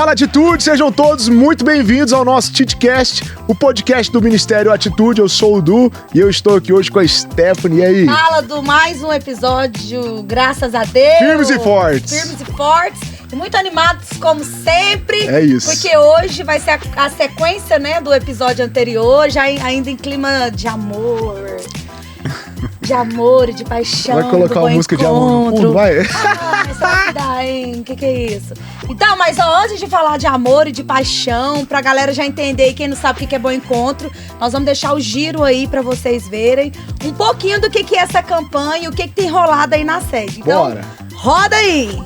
Fala Atitude, sejam todos muito bem-vindos ao nosso TitCast, o podcast do Ministério Atitude. Eu sou o Du e eu estou aqui hoje com a Stephanie. E aí? Fala do mais um episódio, graças a Deus. Firmes e fortes. Firmes e fortes. E muito animados, como sempre. É isso. Porque hoje vai ser a sequência, né, do episódio anterior, já ainda em clima de amor. De amor e de paixão. Vai colocar uma música de amor no fundo, vai? Ai, será que dá, hein? Que é isso? Então, mas antes de falar de amor e de paixão, pra galera já entender, e quem não sabe o que é Bom Encontro, nós vamos deixar o giro aí pra vocês verem um pouquinho do que é essa campanha, o que tem rolado aí na sede. Então, bora. Roda aí!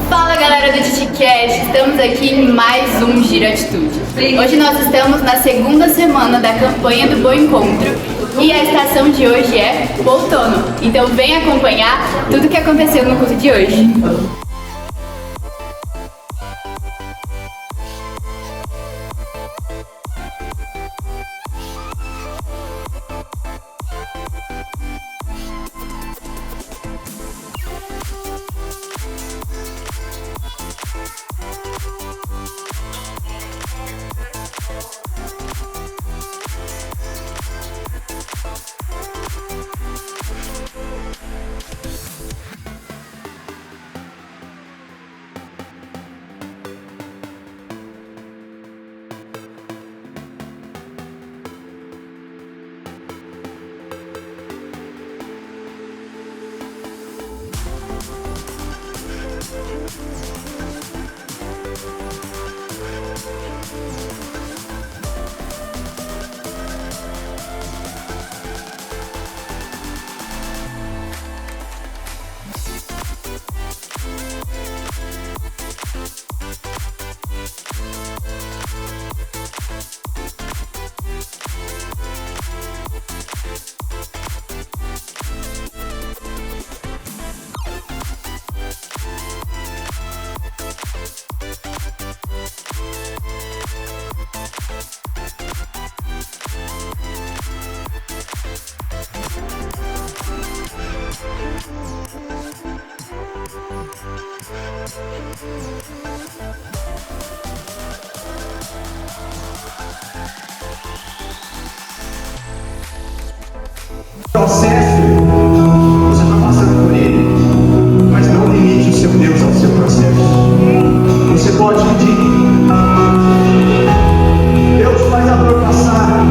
Fala galera do TitCast, estamos aqui em mais um Giro Atitude. Hoje nós estamos na segunda semana da campanha do Bom Encontro e a estação de hoje é o outono. Então vem acompanhar tudo o que aconteceu no culto de hoje. Processo, você está passando por ele, mas não limite o seu Deus ao seu processo. Você pode pedir, Deus faz a dor passar,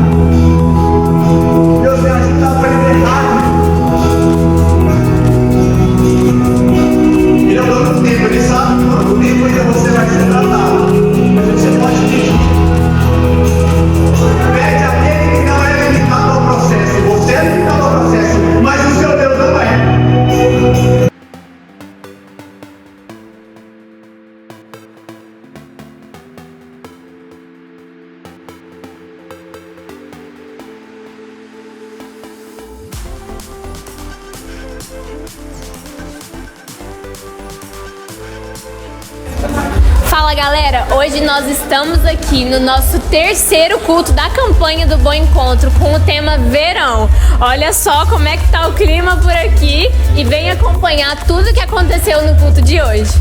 Deus me ajuda a aprender rápido. Ele é o dono do tempo, ele sabe quando o tempo ainda você vai ser tratado, mas você pode pedir. Pede aquele que não é limitado ao processo, você é limitado ao processo, mas o seu Deus não é. Fala galera, hoje nós estamos aqui no nosso terceiro culto da campanha do Bom Encontro com o tema Verão. Olha só como é que tá o clima por aqui e vem acompanhar tudo o que aconteceu no culto de hoje.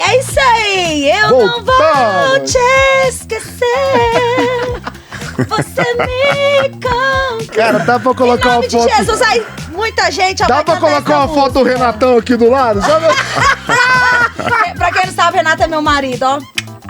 É isso aí, eu não vou te esquecer. Você me conquistou. Cara, dá pra colocar uma foto... Jesus, aí, muita gente... Dá pra colocar uma foto do Renatão aqui do lado? Pra quem não sabe, Renato é meu marido, ó.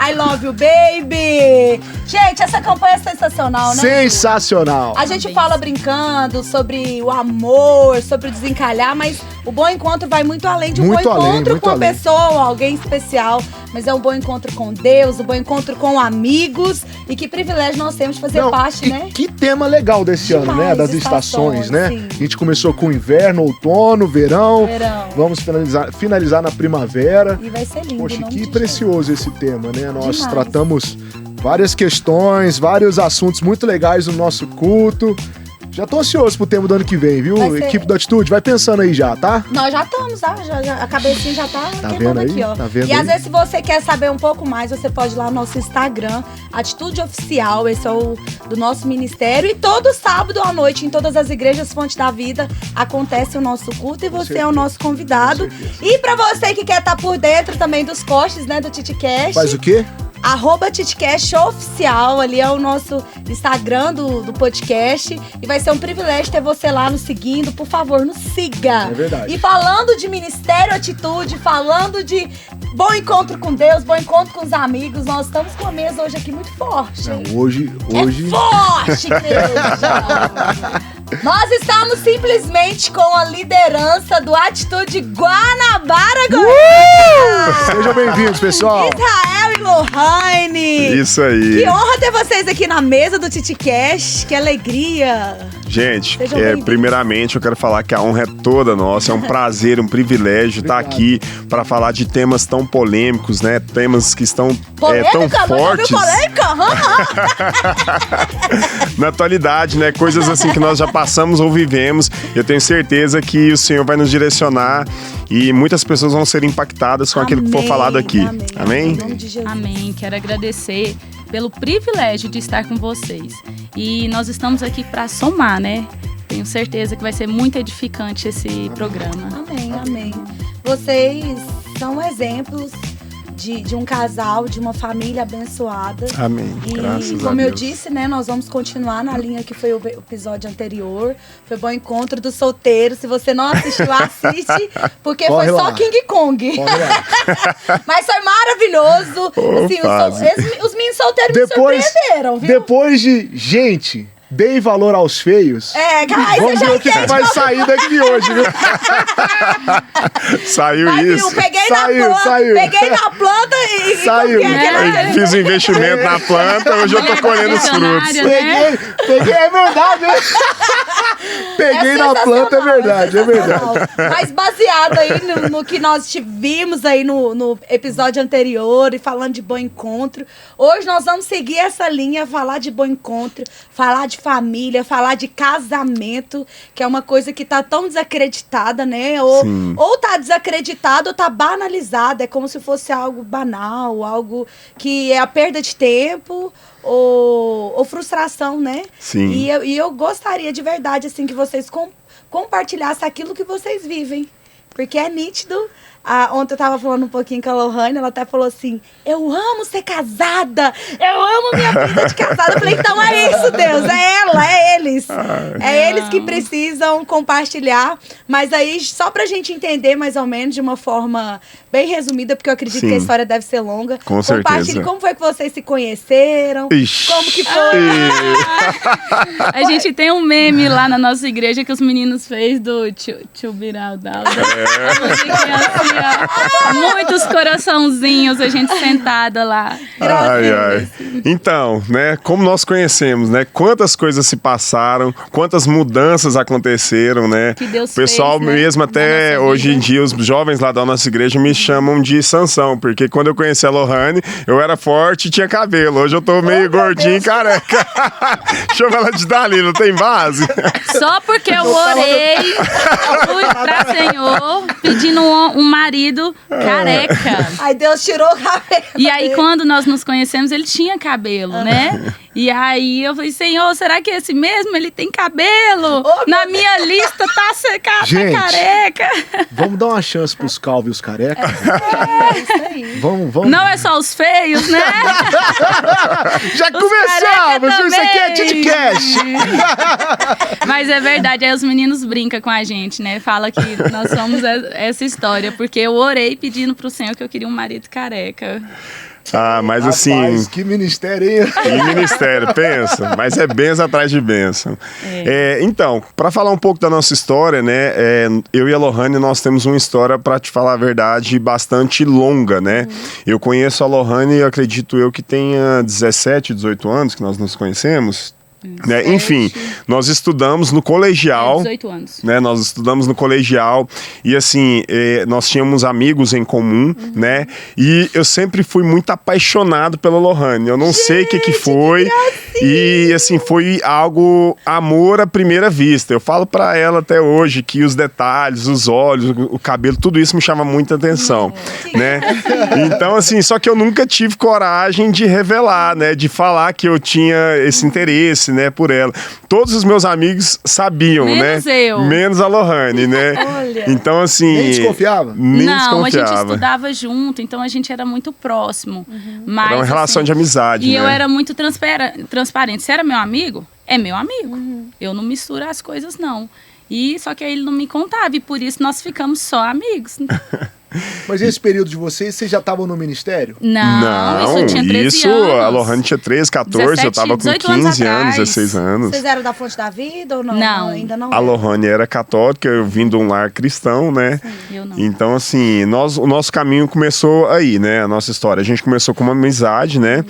I love you, baby! Gente, essa campanha é sensacional, né? Sensacional! A gente fala brincando sobre o amor, sobre desencalhar, mas o bom encontro vai muito além de um bom encontro com uma pessoa, alguém especial. Mas é um bom encontro com Deus, um bom encontro com amigos. E que privilégio nós temos de fazer parte, né? Que tema legal desse ano, né? Das estações, né? Sim. A gente começou com inverno, outono, verão. Vamos finalizar na primavera. E vai ser lindo. Poxa, que precioso esse tema, né? Nós Demais. tratamos várias questões, vários assuntos muito legais no nosso culto. Já tô ansioso pro tema do ano que vem, viu? Equipe do Atitude, vai pensando aí já, tá? Nós já estamos, tá? A cabecinha já tá vendo aí? aqui, ó. Tá vendo e aí? às vezes, se você quer saber um pouco mais, você pode ir lá no nosso Instagram, Atitude Oficial, esse é o do nosso ministério. E todo sábado à noite, em todas as igrejas Fonte da Vida, acontece o nosso culto e você é o nosso convidado. E pra você que quer estar por dentro também dos posts, né, do TitiCast. Faz o quê? @TitiCast Oficial, ali é o nosso Instagram do podcast. E vai ser um privilégio ter você lá nos seguindo. Por favor, nos siga. É verdade. E falando de Ministério Atitude, falando de bom encontro com Deus, bom encontro com os amigos, nós estamos com a mesa hoje aqui muito forte. Não, hoje... É forte, igreja! Nós estamos simplesmente com a liderança do Atitude Guanabara, Goiás! Sejam bem-vindos, pessoal! Israel e Lohane! Isso aí! Que honra ter vocês aqui na mesa do TitiCast, que alegria! Gente, primeiramente eu quero falar que a honra é toda nossa, é um prazer, um privilégio estar aqui para falar de temas tão polêmicos, né? Temas que estão tão fortes. Polêmica? Na atualidade, né? Coisas assim que nós já passamos ou vivemos. Eu tenho certeza que o Senhor vai nos direcionar e muitas pessoas vão ser impactadas com aquilo que for falado aqui. Amém? Em nome de Jesus. Amém. Quero agradecer pelo privilégio de estar com vocês. E nós estamos aqui para somar, né? Tenho certeza que vai ser muito edificante esse programa. Amém, amém. Vocês são exemplos de um casal, de uma família abençoada. Amém. Graças a Deus. E como eu disse, né, nós vamos continuar na linha que foi o episódio anterior. Foi o Bom Encontro dos Solteiros. Se você não assistiu, assiste, porque Corre foi lá. só King Kong. Mas foi maravilhoso. Assim, os meninos solteiros me surpreenderam, viu? Depois de gente... Deem valor aos feios. Aí vamos você ver já o que entende vai sair daqui hoje, viu? Saiu isso. Peguei na planta e saiu. Fiz um investimento na planta, hoje eu tô colhendo os frutos. Né? Peguei, é verdade, né? Peguei na planta, é verdade. Mas baseado aí no que nós vimos aí no episódio anterior e falando de bom encontro, hoje nós vamos seguir essa linha, falar de bom encontro, falar de família, falar de casamento, que é uma coisa que tá tão desacreditada, né? Ou tá desacreditado ou tá banalizada. É como se fosse algo banal, algo que é a perda de tempo ou frustração, né? Sim. E eu gostaria de verdade, assim, que vocês compartilhassem aquilo que vocês vivem. Porque é nítido. Ontem eu tava falando um pouquinho com a Lohane, ela até falou assim, eu amo ser casada, eu amo minha vida de casada. Eu falei, então é isso, Deus, é ela, é eles. É eles que precisam compartilhar. Mas aí, só pra gente entender mais ou menos, de uma forma bem resumida, porque eu acredito que a história deve ser longa. Com certeza. Como foi que vocês se conheceram, como que foi. A gente tem um meme lá na nossa igreja que os meninos fez do tio Biraldaldo. Muitos coraçãozinhos, a gente sentada lá. Então, né, como nós conhecemos, né, quantas coisas se passaram, quantas mudanças aconteceram, né? Que Deus o pessoal fez, né, mesmo até hoje em dia, os jovens lá da nossa igreja me chamam de Sansão, porque quando eu conheci a Lohane, eu era forte e tinha cabelo. Hoje eu tô meio gordinho e careca. Chama ela de Dali, não tem base? Só porque eu orei, fui pra Senhor, pedindo uma marido careca. Aí Deus tirou o cabelo. E aí, dele. quando nós nos conhecemos, ele tinha cabelo, né? E aí eu falei, Senhor, será que é esse mesmo? Ele tem cabelo. Na minha lista tá secado, Gente, tá careca. Vamos dar uma chance pros calvos e os carecas? É isso aí. Vamos. Não é só os feios, né? Já começamos! careca Isso aqui é também. TitCast! Mas é verdade, aí os meninos brincam com a gente, né? Fala que nós somos essa história, porque eu orei pedindo pro Senhor que eu queria um marido careca. Ah, mas assim, Rapaz, que ministério, hein? que ministério, pensa. Mas é benção atrás de benção. Então, para falar um pouco da nossa história, né? Eu e a Lohane, nós temos uma história, para te falar a verdade, bastante longa, né? Eu conheço a Lohane, acredito eu, que tenha 17, 18 anos que nós nos conhecemos. Né? Enfim, nós estudamos no colegial. 18 anos. Né? Nós estudamos no colegial e assim, nós tínhamos amigos em comum, né? E eu sempre fui muito apaixonado pela Lohane. Eu não sei o que foi. E assim, foi algo, amor à primeira vista. Eu falo pra ela até hoje que os detalhes, os olhos, o cabelo, tudo isso me chama muita atenção, né? Então assim, só que eu nunca tive coragem de revelar, né? De falar que eu tinha esse interesse, né, por ela. Todos os meus amigos sabiam, Menos né? eu. Menos a Lohane, né? Olha. Então, assim... Nem desconfiava? Nem Não, a gente desconfiava. estudava junto, então a gente era muito próximo. Mas, Era uma relação de amizade, E né? eu era muito transparente. Se era meu amigo, é meu amigo. Eu não misturo as coisas, não. E só que aí ele não me contava, e por isso nós ficamos só amigos. Mas esse período de vocês já estavam no ministério? Não, isso eu tinha 13 anos. a Lohane tinha 13, 14, eu tava com 18 anos 15 anos, atrás. 16 anos. Vocês eram da Fonte da Vida ou não? Não. Ainda não. A Lohane era católica, eu vim de um lar cristão, né? Eu não. Então, assim, o nosso caminho começou aí, né? A nossa história. A gente começou com uma amizade, né?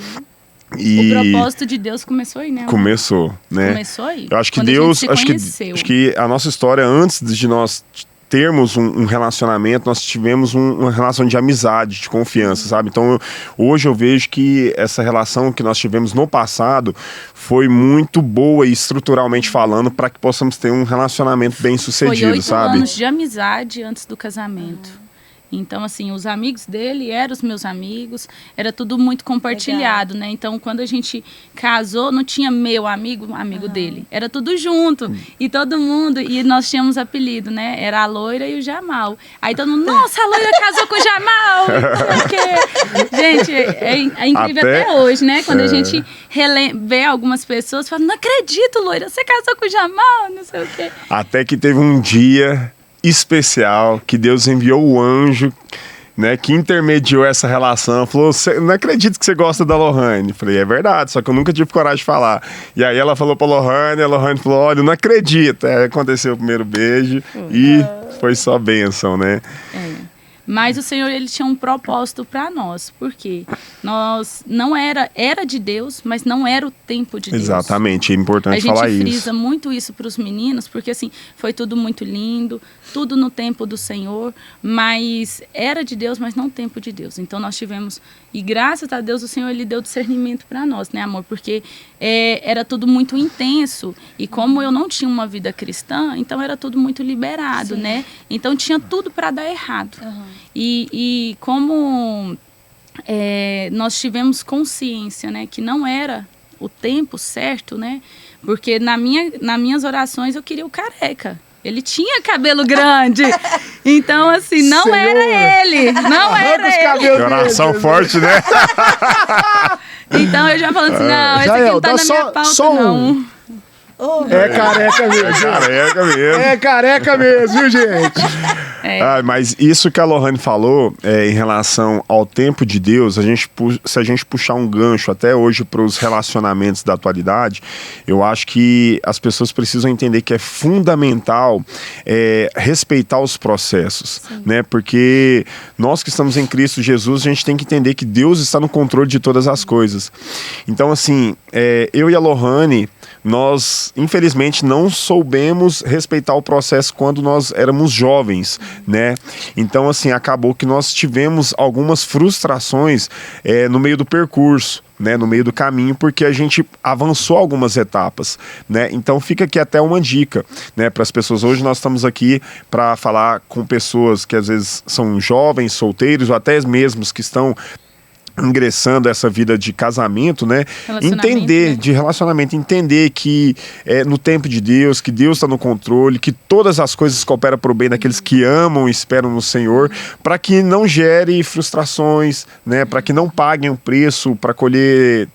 E O propósito de Deus começou aí, né? amor? começou, né? Começou aí. Eu acho que Quando a Deus, gente se conheceu. acho que a nossa história, antes de nós termos um relacionamento, nós tivemos uma relação de amizade, de confiança, sabe? Então, hoje eu vejo que essa relação que nós tivemos no passado foi muito boa e estruturalmente falando para que possamos ter um relacionamento bem Foi sucedido, 8 sabe? anos de amizade antes do casamento. Então, assim, os amigos dele eram os meus amigos, era tudo muito compartilhado, né? Então, quando a gente casou, não tinha meu amigo dele. Era tudo junto. E todo mundo, e nós tínhamos apelido, né? Era a Loira e o Jamal. Aí todo mundo, nossa, a Loira casou com o Jamal! Porque, gente, é incrível até hoje, né? Quando a gente vê algumas pessoas falando, não acredito, Loira, você casou com o Jamal, não sei o quê. Até que teve um dia especial que Deus enviou o anjo, né, que intermediou essa relação. Falou, não acredito que você gosta da Lohane. Falei, é verdade, só que eu nunca tive coragem de falar. E aí ela falou pra Lohane, a Lohane falou, olha, eu não acredito. Aí aconteceu o primeiro beijo e foi só bênção, né? Mas o Senhor, ele tinha um propósito para nós, porque nós não era de Deus, mas não era o tempo de Deus. Exatamente, é importante falar A gente isso. frisa muito isso para os meninos, porque assim, foi tudo muito lindo, tudo no tempo do Senhor, mas era de Deus, mas não o tempo de Deus. Então nós tivemos, e graças a Deus o Senhor, ele deu discernimento para nós, né, amor? Porque era tudo muito intenso, e como eu não tinha uma vida cristã, então era tudo muito liberado, né? Então tinha tudo para dar errado. E como nós tivemos consciência, né, que não era o tempo certo, né? Porque nas minhas orações eu queria o careca. Ele tinha cabelo grande. Então, assim, não Senhor, era ele. Não arranca os era ele. cabelos Que oração dele. forte, né? Então eu já falando assim, não, esse aqui não tá na minha pauta, só não. É careca mesmo. Careca mesmo. É careca mesmo, viu, gente? Mas isso que a Lohane falou em relação ao tempo de Deus, se a gente puxar um gancho até hoje para os relacionamentos da atualidade, eu acho que as pessoas precisam entender que é fundamental respeitar os processos, né? Porque nós que estamos em Cristo Jesus, a gente tem que entender que Deus está no controle de todas as coisas. Então, assim, eu e a Lohane, nós, infelizmente, não soubemos respeitar o processo quando nós éramos jovens, né? Então, assim, acabou que nós tivemos algumas frustrações no meio do percurso, né, no meio do caminho, porque a gente avançou algumas etapas, né? Então fica aqui até uma dica, né, para as pessoas. Hoje nós estamos aqui para falar com pessoas que às vezes são jovens, solteiros, ou até mesmo que estão ingressando essa vida de casamento, né? Entender, de relacionamento, entender que no tempo de Deus, que Deus está no controle, que todas as coisas cooperam para o bem daqueles que amam e esperam no Senhor, para que não gere frustrações, né? Para que não paguem o preço para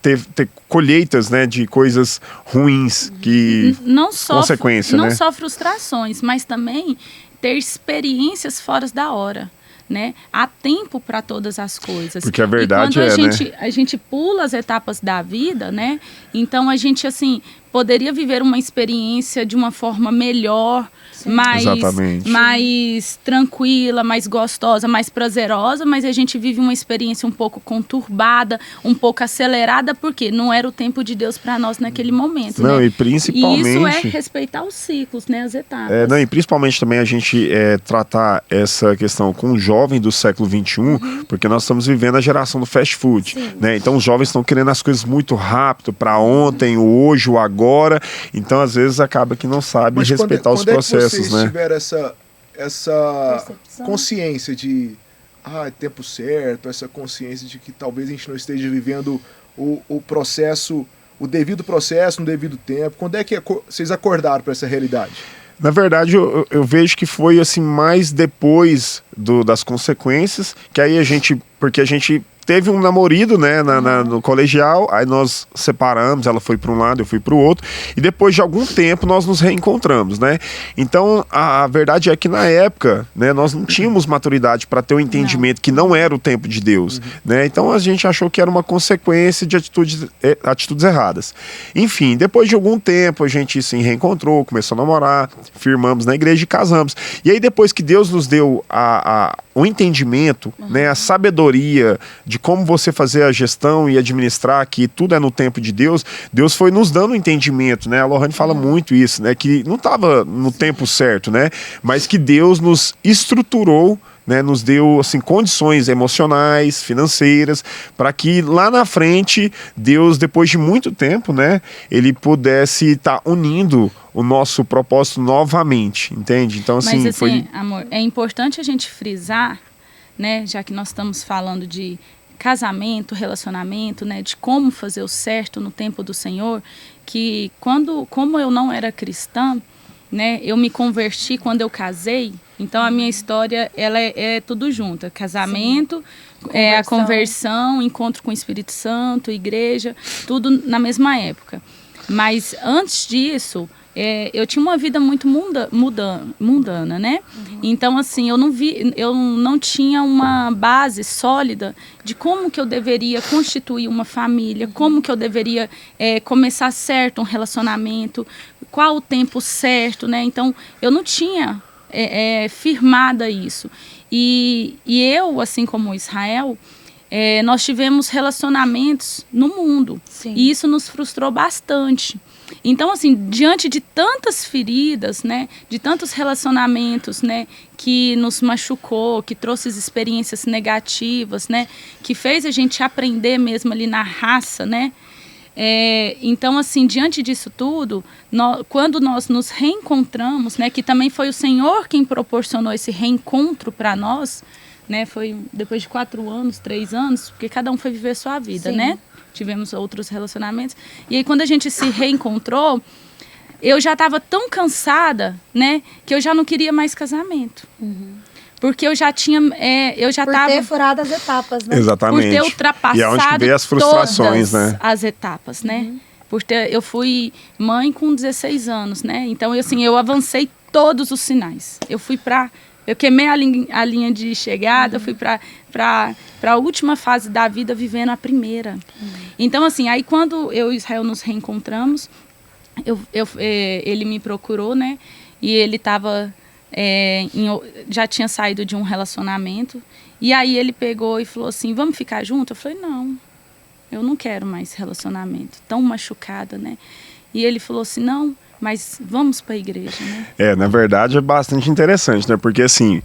ter colheitas, né, de coisas ruins, que consequência, não né? só frustrações, mas também ter experiências fora da hora. Né? Há tempo para todas as coisas. Porque a verdade a gente pula as etapas da vida, né? Então a gente assim poderia viver uma experiência de uma forma melhor, mais tranquila, mais gostosa, mais prazerosa, mas a gente vive uma experiência um pouco conturbada, um pouco acelerada, porque não era o tempo de Deus para nós naquele momento. Não, né? E principalmente... E isso é respeitar os ciclos, né? As etapas. E principalmente também a gente tratar essa questão com o jovem do século XXI, porque nós estamos vivendo a geração do fast food, né? Então os jovens estão querendo as coisas muito rápido, para ontem, o hoje, o agora. Então às vezes acaba que não sabe respeitar os processos, vocês né? tiveram essa consciência de é tempo certo, essa consciência de que talvez a gente não esteja vivendo o processo, o devido processo no devido tempo, quando é que vocês acordaram para essa realidade? Na verdade, eu vejo que foi assim mais depois das consequências, que aí porque a gente teve um namorido, né, no colegial, aí nós separamos, ela foi para um lado, eu fui para o outro, e depois de algum tempo nós nos reencontramos, né? Então, a verdade é que na época, né, nós não tínhamos maturidade para ter o entendimento que não era o tempo de Deus, né? Então a gente achou que era uma consequência de atitudes erradas. Enfim, depois de algum tempo a gente se reencontrou, começou a namorar, firmamos na igreja e casamos. E aí depois que Deus nos deu o entendimento, né, a sabedoria de como você fazer a gestão e administrar, que tudo é no tempo de Deus, Deus foi nos dando um entendimento, né? A Lohane fala muito isso, né? Que não estava no tempo certo, né? Mas que Deus nos estruturou, né, nos deu assim, condições emocionais, financeiras, para que lá na frente, Deus, depois de muito tempo, né, ele pudesse estar unindo o nosso propósito novamente, entende? Então, assim, mas, assim, amor, é importante a gente frisar, né, já que nós estamos falando de casamento, relacionamento, né, de como fazer o certo no tempo do Senhor, que como eu não era cristã, né, eu me converti quando eu casei. Então a minha história ela é tudo junto, casamento, a conversão, encontro com o Espírito Santo, igreja, tudo na mesma época. Mas antes disso, eu tinha uma vida muito mundana, né? Então assim, eu não tinha uma base sólida de como que eu deveria constituir uma família, como que eu deveria começar certo um relacionamento, qual o tempo certo, né? Então eu não tinha firmada isso. E eu, assim como Israel, nós tivemos relacionamentos no mundo. Sim. E isso nos frustrou bastante. Então, assim, diante de tantas feridas, né, de tantos relacionamentos, né, que nos machucou, que trouxe experiências negativas, né, que fez a gente aprender mesmo ali na raça, né, então, assim, diante disso tudo, quando nós nos reencontramos, né, que também foi o Senhor quem proporcionou esse reencontro para nós, né, foi depois de 4 anos, 3 anos, porque cada um foi viver a sua vida, sim, né? Tivemos outros relacionamentos. E aí, quando a gente se reencontrou, eu já estava tão cansada, né, que eu já não queria mais casamento. Porque eu já tinha... Por ter furado as etapas, né? Exatamente. Por ter ultrapassado e é onde veio as frustrações, né? As etapas, né? Eu fui mãe com 16 anos, né? Então, eu avancei todos os sinais. Eu queimei a linha de chegada, eu fui para a última fase da vida vivendo a primeira. Então, assim, aí quando eu e Israel nos reencontramos, ele me procurou, né? E ele estava... já tinha saído de um relacionamento. E aí ele pegou e falou assim, vamos ficar junto? Eu falei, não, eu não quero mais relacionamento. Tão machucada, né? E ele falou assim, não... mas vamos para a igreja, né? Na verdade é bastante interessante, né? Porque assim,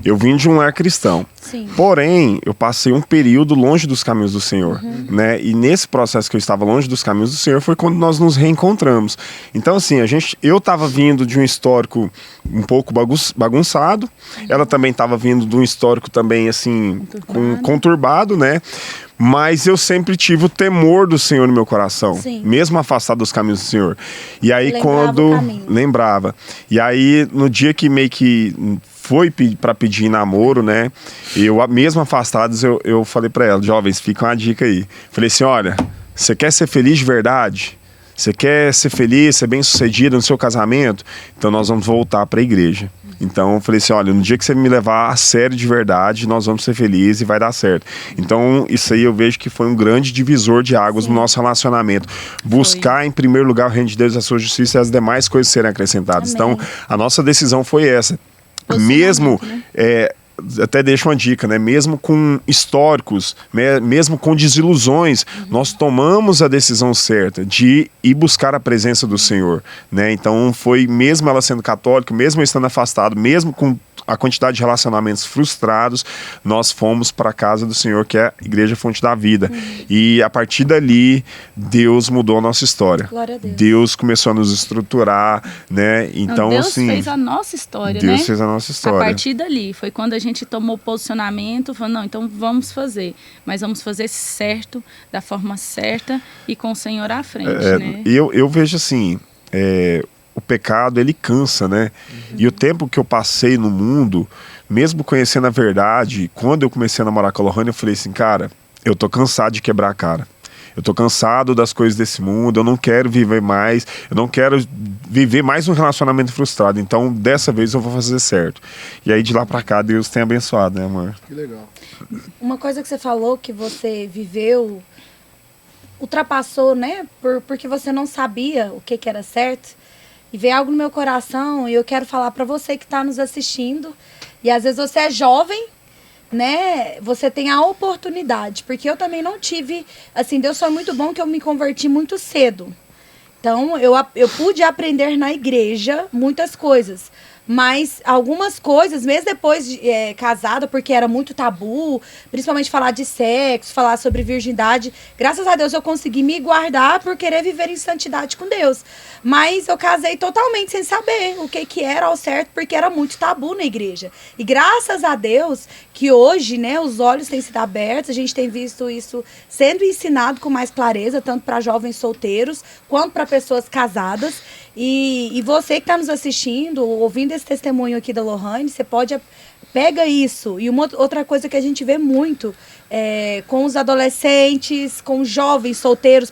eu vim de um lar cristão. Sim. Porém, eu passei um período longe dos caminhos do Senhor, né? E nesse processo que eu estava longe dos caminhos do Senhor foi quando nós nos reencontramos. Então, assim, eu estava vindo de um histórico um pouco bagunçado, ela também estava vindo de um histórico também, assim, conturbado, né? Mas eu sempre tive o temor do Senhor no meu coração, Sim. mesmo afastado dos caminhos do Senhor. E aí lembrava. E aí no dia que meio que foi para pedir namoro, né? Eu mesmo afastados eu falei para ela, jovens, fica uma dica aí. Falei assim, olha, você quer ser feliz de verdade? Você quer ser feliz, ser bem-sucedido no seu casamento? Então nós vamos voltar para a igreja. Então eu falei assim, olha, no dia que você me levar a sério de verdade, nós vamos ser felizes e vai dar certo. Então isso aí eu vejo que foi um grande divisor de águas no nosso relacionamento. Buscar em primeiro lugar o reino de Deus, a sua justiça e as demais coisas serem acrescentadas. Amém. Então a nossa decisão foi essa. Mesmo, até deixo uma dica, né? Mesmo com históricos, mesmo com desilusões, nós tomamos a decisão certa de ir buscar a presença do Senhor, né? Então foi, mesmo ela sendo católica, mesmo estando afastado, mesmo com a quantidade de relacionamentos frustrados, nós fomos para a casa do Senhor, que é a Igreja Fonte da Vida. E a partir dali, Deus mudou a nossa história. Glória a Deus. Deus começou a nos estruturar, né? Então, Deus assim, fez a nossa história, Deus né? fez a nossa história. A partir dali, foi quando a gente tomou posicionamento, falou, não, então vamos fazer. Mas vamos fazer certo, da forma certa e com o Senhor à frente, né? Eu vejo assim, o pecado, ele cansa, né? E o tempo que eu passei no mundo, mesmo conhecendo a verdade, quando eu comecei a namorar com a Lohane, eu falei assim, cara, eu tô cansado de quebrar a cara. Eu tô cansado das coisas desse mundo, eu não quero viver mais, eu não quero viver mais um relacionamento frustrado. Então, dessa vez eu vou fazer certo. E aí, de lá pra cá, Deus tem abençoado, né, amor? Que legal. Uma coisa que você falou que você viveu, ultrapassou, né? Porque você não sabia o que era certo. E veio algo no meu coração e eu quero falar pra você que tá nos assistindo. E às vezes você é jovem, né? Você tem a oportunidade. Porque eu também não tive... Assim, Deus foi muito bom que eu me converti muito cedo. Então, eu pude aprender na igreja muitas coisas. Mas algumas coisas, mesmo depois de casada, porque era muito tabu, principalmente falar de sexo, falar sobre virgindade, graças a Deus eu consegui me guardar por querer viver em santidade com Deus. Mas eu casei totalmente sem saber o que era ao certo, porque era muito tabu na igreja. E graças a Deus que hoje, né, os olhos têm sido abertos, a gente tem visto isso sendo ensinado com mais clareza, tanto para jovens solteiros, quanto para pessoas casadas. E você que está nos assistindo, ouvindo esse testemunho aqui da Lohane, você pode... Pega isso. E uma outra coisa que a gente vê muito com os adolescentes, com jovens solteiros,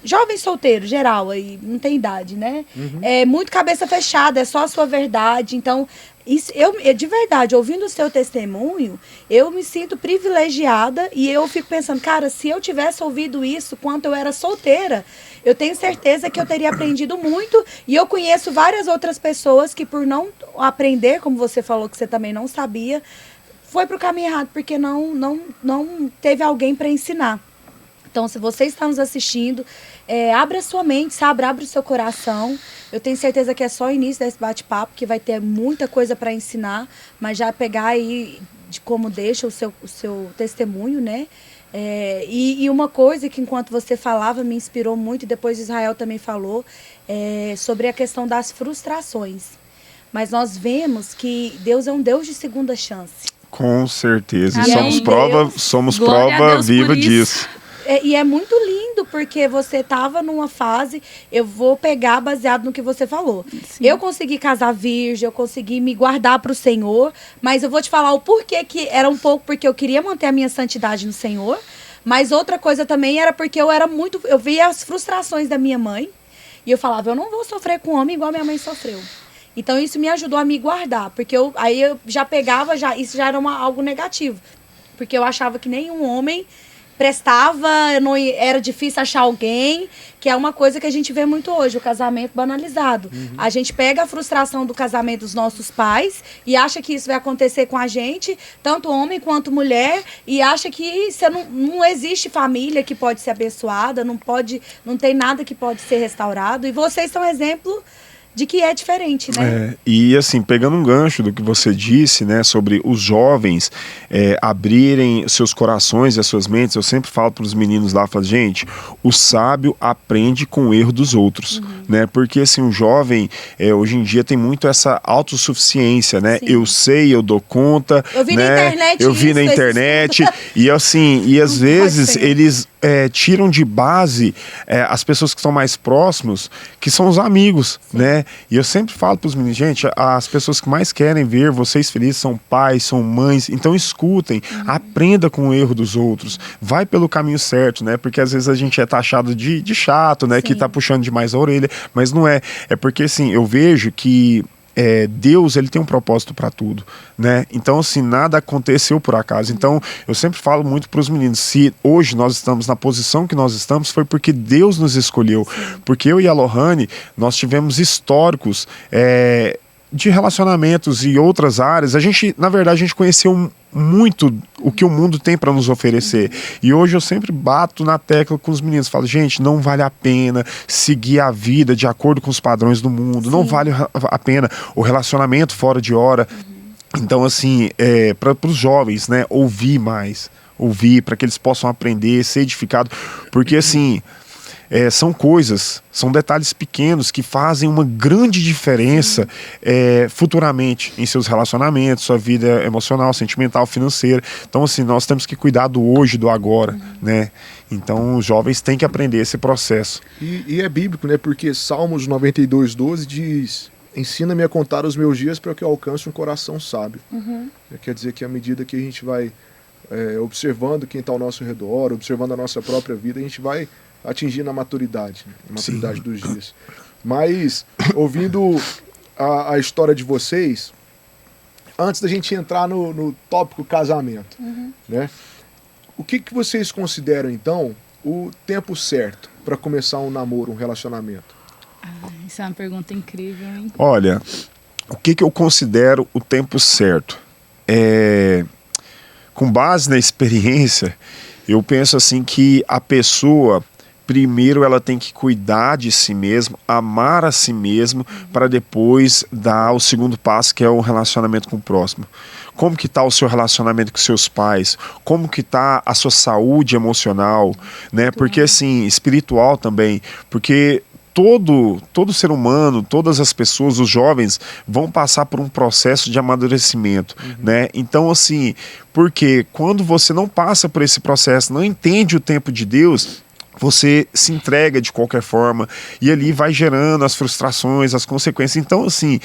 jovens solteiros, geral, aí não tem idade, né? É muito cabeça fechada, é só a sua verdade. Então, isso, de verdade, ouvindo o seu testemunho, eu me sinto privilegiada e eu fico pensando, cara, se eu tivesse ouvido isso quando eu era solteira, eu tenho certeza que eu teria aprendido muito. E eu conheço várias outras pessoas que, por não aprender, como você falou que você também não sabia, foi pro caminho errado, porque não teve alguém para ensinar. Então, se você está nos assistindo, abra a sua mente, sabe? Abra o seu coração. Eu tenho certeza que é só o início desse bate-papo, que vai ter muita coisa para ensinar, mas já pegar aí de como deixa o seu testemunho, né? E uma coisa que, enquanto você falava, me inspirou muito, e depois Israel também falou, sobre a questão das frustrações. Mas nós vemos que Deus é um Deus de segunda chance. Com certeza. Amém. Somos Glória a prova Deus viva por isso. disso. E é muito lindo, porque você estava numa fase, eu vou pegar baseado no que você falou. Sim. Eu consegui casar virgem, eu consegui me guardar para o Senhor, mas eu vou te falar o porquê, que era um pouco porque eu queria manter a minha santidade no Senhor, mas outra coisa também era porque eu via as frustrações da minha mãe, e eu falava, eu não vou sofrer com homem igual minha mãe sofreu. Então isso me ajudou a me guardar, porque aí eu já pegava, isso já era algo negativo, porque eu achava que nenhum homem prestava, era difícil achar alguém, que é uma coisa que a gente vê muito hoje, o casamento banalizado. A gente pega a frustração do casamento dos nossos pais e acha que isso vai acontecer com a gente, tanto homem quanto mulher, e acha que não existe família que pode ser abençoada, não tem nada que pode ser restaurado. E vocês são exemplo de que é diferente, né? E assim, pegando um gancho do que você disse, né, sobre os jovens abrirem seus corações e as suas mentes, eu sempre falo para os meninos lá, falo, gente, o sábio aprende com o erro dos outros, né, porque assim, o jovem hoje em dia tem muito essa autossuficiência, né, eu sei, eu dou conta, eu vi né, na internet eu vi na internet, e assim, e às vezes eles tiram de base as pessoas que estão mais próximos, que são os amigos, né? E eu sempre falo para os meninos, gente, as pessoas que mais querem ver vocês felizes são pais, são mães, então escutem, aprenda com o erro dos outros, vai pelo caminho certo, né? Porque às vezes a gente é taxado de chato, né? Sim. Que tá puxando demais a orelha, mas não é. É porque assim, eu vejo que Deus, ele tem um propósito para tudo, né? Então, assim, nada aconteceu por acaso. Então, eu sempre falo muito para os meninos, se hoje nós estamos na posição que nós estamos, foi porque Deus nos escolheu. Sim. Porque eu e a Lohane, nós tivemos históricos de relacionamentos e outras áreas. A gente, na verdade, a gente conheceu muito o que o mundo tem para nos oferecer. E hoje eu sempre bato na tecla com os meninos, falo, gente, não vale a pena seguir a vida de acordo com os padrões do mundo. Sim. Não vale a pena o relacionamento fora de hora. Então, assim, para os jovens, né, ouvir mais, ouvir para que eles possam aprender, ser edificados, porque assim, são coisas, são detalhes pequenos que fazem uma grande diferença futuramente em seus relacionamentos, sua vida emocional, sentimental, financeira. Então, assim, nós temos que cuidar do hoje, do agora, né? Então, os jovens têm que aprender esse processo. E é bíblico, né? Porque Salmos 92:12 diz: ensina-me a contar os meus dias para que eu alcance um coração sábio. Quer dizer que à medida que a gente vai observando quem está ao nosso redor, observando a nossa própria vida, a gente vai atingindo a maturidade, né? A maturidade Sim. dos dias. Mas, ouvindo a história de vocês, antes da gente entrar no tópico casamento, né? O que vocês consideram, então, o tempo certo para começar um namoro, um relacionamento? Isso é uma pergunta incrível, hein? Olha, o que eu considero o tempo certo? Com base na experiência, eu penso assim que a pessoa, primeiro ela tem que cuidar de si mesma, amar a si mesmo, para depois dar o segundo passo, que é o relacionamento com o próximo. Como que está o seu relacionamento com seus pais? Como que está a sua saúde emocional, né? Porque assim, espiritual também, porque todo ser humano, todas as pessoas, os jovens, vão passar por um processo de amadurecimento, né? Então, assim, porque quando você não passa por esse processo, não entende o tempo de Deus, você se entrega de qualquer forma e ali vai gerando as frustrações, as consequências. Então, assim,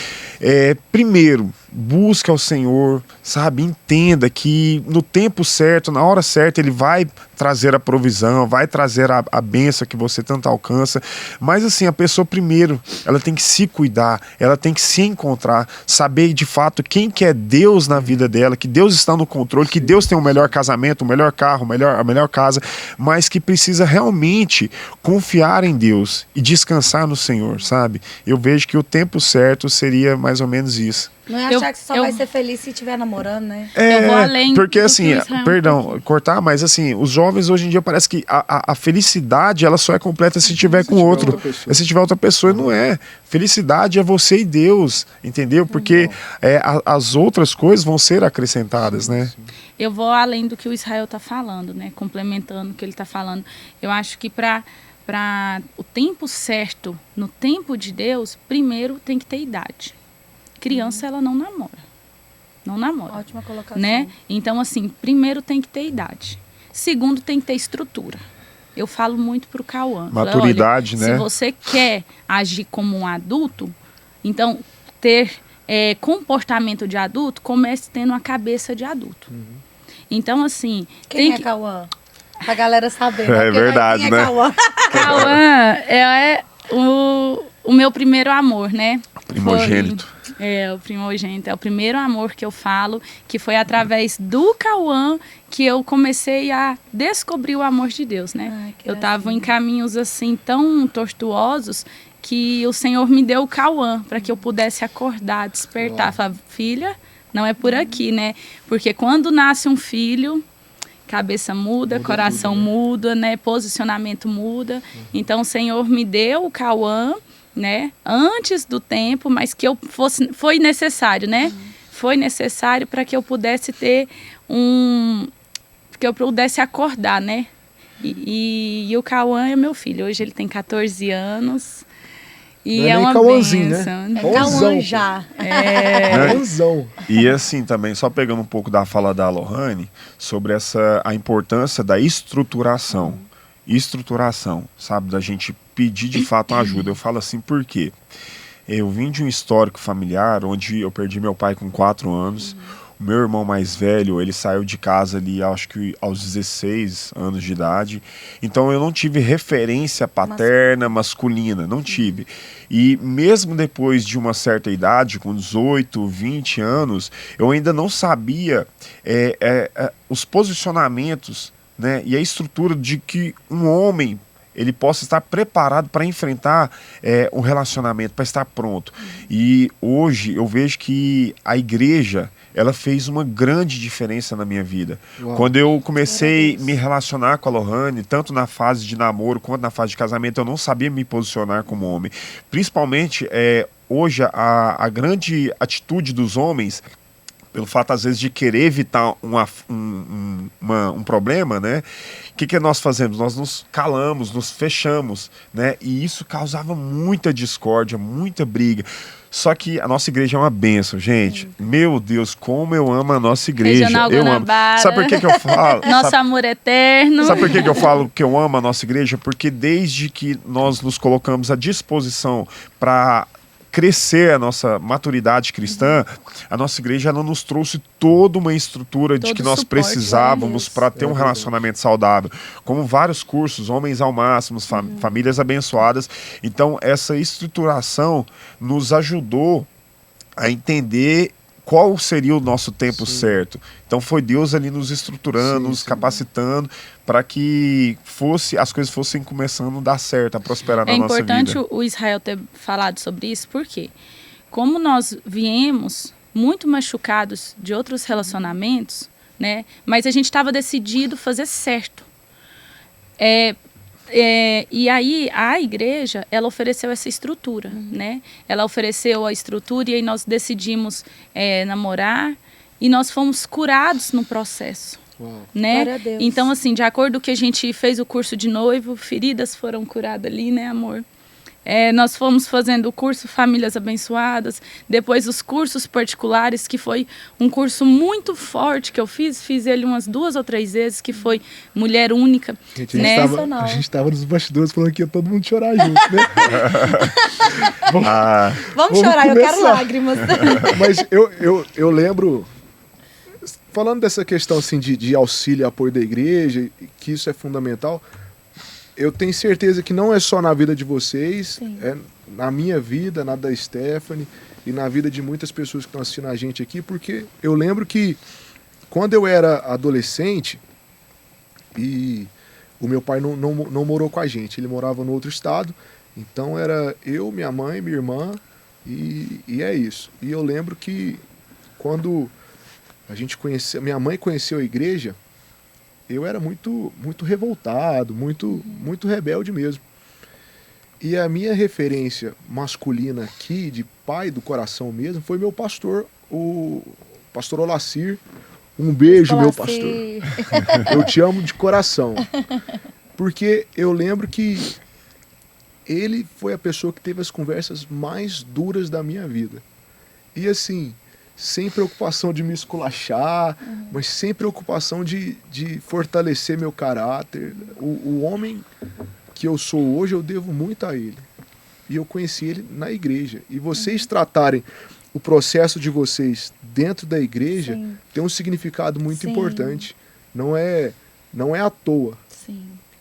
primeiro, busque ao Senhor, sabe? Entenda que no tempo certo, na hora certa, Ele vai trazer a provisão, vai trazer a bênção que você tanto alcança. Mas, assim, a pessoa primeiro, ela tem que se cuidar, ela tem que se encontrar, saber de fato quem que é Deus na vida dela, que Deus está no controle, que Deus tem o melhor casamento, o melhor carro, a melhor casa, mas que precisa realmente confiar em Deus e descansar no Senhor, sabe? Eu vejo que o tempo certo seria mais ou menos isso. Não é achar que você só vai ser feliz se estiver namorando, né? Eu vou além porque do assim, perdão, cortar, mas assim, os jovens hoje em dia parece que a felicidade, ela só é completa se tiver com outro. Se tiver outra pessoa, não é. Felicidade é você e Deus, entendeu? Porque as outras coisas vão ser acrescentadas, né? Eu vou além do que o Israel está falando, né? Complementando o que ele está falando. Eu acho que para o tempo certo, no tempo de Deus, primeiro tem que ter idade. Criança, ela não namora. Não namora. Ótima colocação. Né? Então, assim, primeiro tem que ter idade. Segundo, tem que ter estrutura. Eu falo muito pro Cauã. Maturidade, né? Se você quer agir como um adulto, então, ter comportamento de adulto, comece tendo a cabeça de adulto. Então, assim... Quem é Cauã? Pra galera saber. É verdade, né? Cauã é o meu primeiro amor, né? Primogênito. O primogênito. É o primeiro amor que eu falo, que foi através do Cauã que eu comecei a descobrir o amor de Deus, né? Ai, eu estava em caminhos assim tão tortuosos que o Senhor me deu o Cauã para que eu pudesse acordar, despertar. Falar, filha, não é por aqui, né? Porque quando nasce um filho, cabeça muda, coração muda, né? Posicionamento muda. Então o Senhor me deu o Cauã né? Antes do tempo, mas que foi necessário, né? Foi necessário para que eu pudesse ter que eu pudesse acordar, né? E o Cauã é meu filho. Hoje ele tem 14 anos. E não é uma Cauãzinho, bênção. Né? É Cauã já. Cauãzão. E assim também, só pegando um pouco da fala da Lohane, sobre a importância da estruturação. Estruturação, sabe? Da gente pedir de fato uma ajuda. Eu falo assim, por quê? Eu vim de um histórico familiar onde eu perdi meu pai com 4 anos. O meu irmão mais velho, ele saiu de casa ali, acho que aos 16 anos de idade. Então eu não tive referência paterna, masculina, não tive. E mesmo depois de uma certa idade, com 18, 20 anos, eu ainda não sabia os posicionamentos, né, e a estrutura de que um homem ele possa estar preparado para enfrentar um relacionamento, para estar pronto. E hoje eu vejo que a igreja, ela fez uma grande diferença na minha vida. Uau. Quando eu comecei a me relacionar com a Lohane, tanto na fase de namoro quanto na fase de casamento, eu não sabia me posicionar como homem. Principalmente, hoje, a grande atitude dos homens, pelo fato, às vezes, de querer evitar um problema, né? O que nós fazemos? Nós nos calamos, nos fechamos, né? E isso causava muita discórdia, muita briga. Só que a nossa igreja é uma bênção, gente. Meu Deus, como eu amo a nossa igreja. Regional eu Guanabara. amo. Sabe por que eu falo? Nosso amor eterno. Sabe por que eu falo que eu amo a nossa igreja? Porque desde que nós nos colocamos à disposição para crescer a nossa maturidade cristã, a nossa igreja ela nos trouxe toda uma estrutura de que nós precisávamos para ter um relacionamento saudável, como vários cursos, Homens ao Máximo, Famílias Abençoadas. Então essa estruturação nos ajudou a entender qual seria o nosso tempo certo. Então foi Deus ali nos estruturando, nos capacitando para que as coisas fossem começando a dar certo, a prosperar na nossa vida. É importante o Israel ter falado sobre isso, porque como nós viemos muito machucados de outros relacionamentos, né? Mas a gente estava decidido fazer certo. E aí a igreja, ela ofereceu essa estrutura, né? Ela ofereceu a estrutura e aí nós decidimos namorar e nós fomos curados no processo. Né? Glória a Deus. Então, assim, de acordo com que a gente fez o curso de noivo, feridas foram curadas ali, né, amor? Nós fomos fazendo o curso Famílias Abençoadas, depois os cursos particulares, que foi um curso muito forte que eu fiz ele umas 2 ou 3 vezes, que foi Mulher Única. Gente, a gente estava nos bastidores falando que ia todo mundo chorar junto, né? Vamos chorar, começar. Eu quero lágrimas. Mas eu lembro, falando dessa questão assim, de auxílio e apoio da igreja, que isso é fundamental, eu tenho certeza que não é só na vida de vocês, na minha vida, na da Stephanie e na vida de muitas pessoas que estão assistindo a gente aqui, porque eu lembro que quando eu era adolescente e o meu pai não morou com a gente, ele morava no outro estado, então era eu, minha mãe, minha irmã e é isso. E eu lembro que quando minha mãe conheceu a igreja, eu era muito revoltado, muito rebelde mesmo. E a minha referência masculina aqui, de pai do coração mesmo, foi meu pastor, o pastor Olacir. Um beijo, meu pastor. Eu te amo de coração. Porque eu lembro que ele foi a pessoa que teve as conversas mais duras da minha vida. E assim, sem preocupação de me esculachar, mas sem preocupação de fortalecer meu caráter. O homem que eu sou hoje, eu devo muito a ele. E eu conheci ele na igreja. E vocês tratarem o processo de vocês dentro da igreja tem um significado muito importante. Não é à toa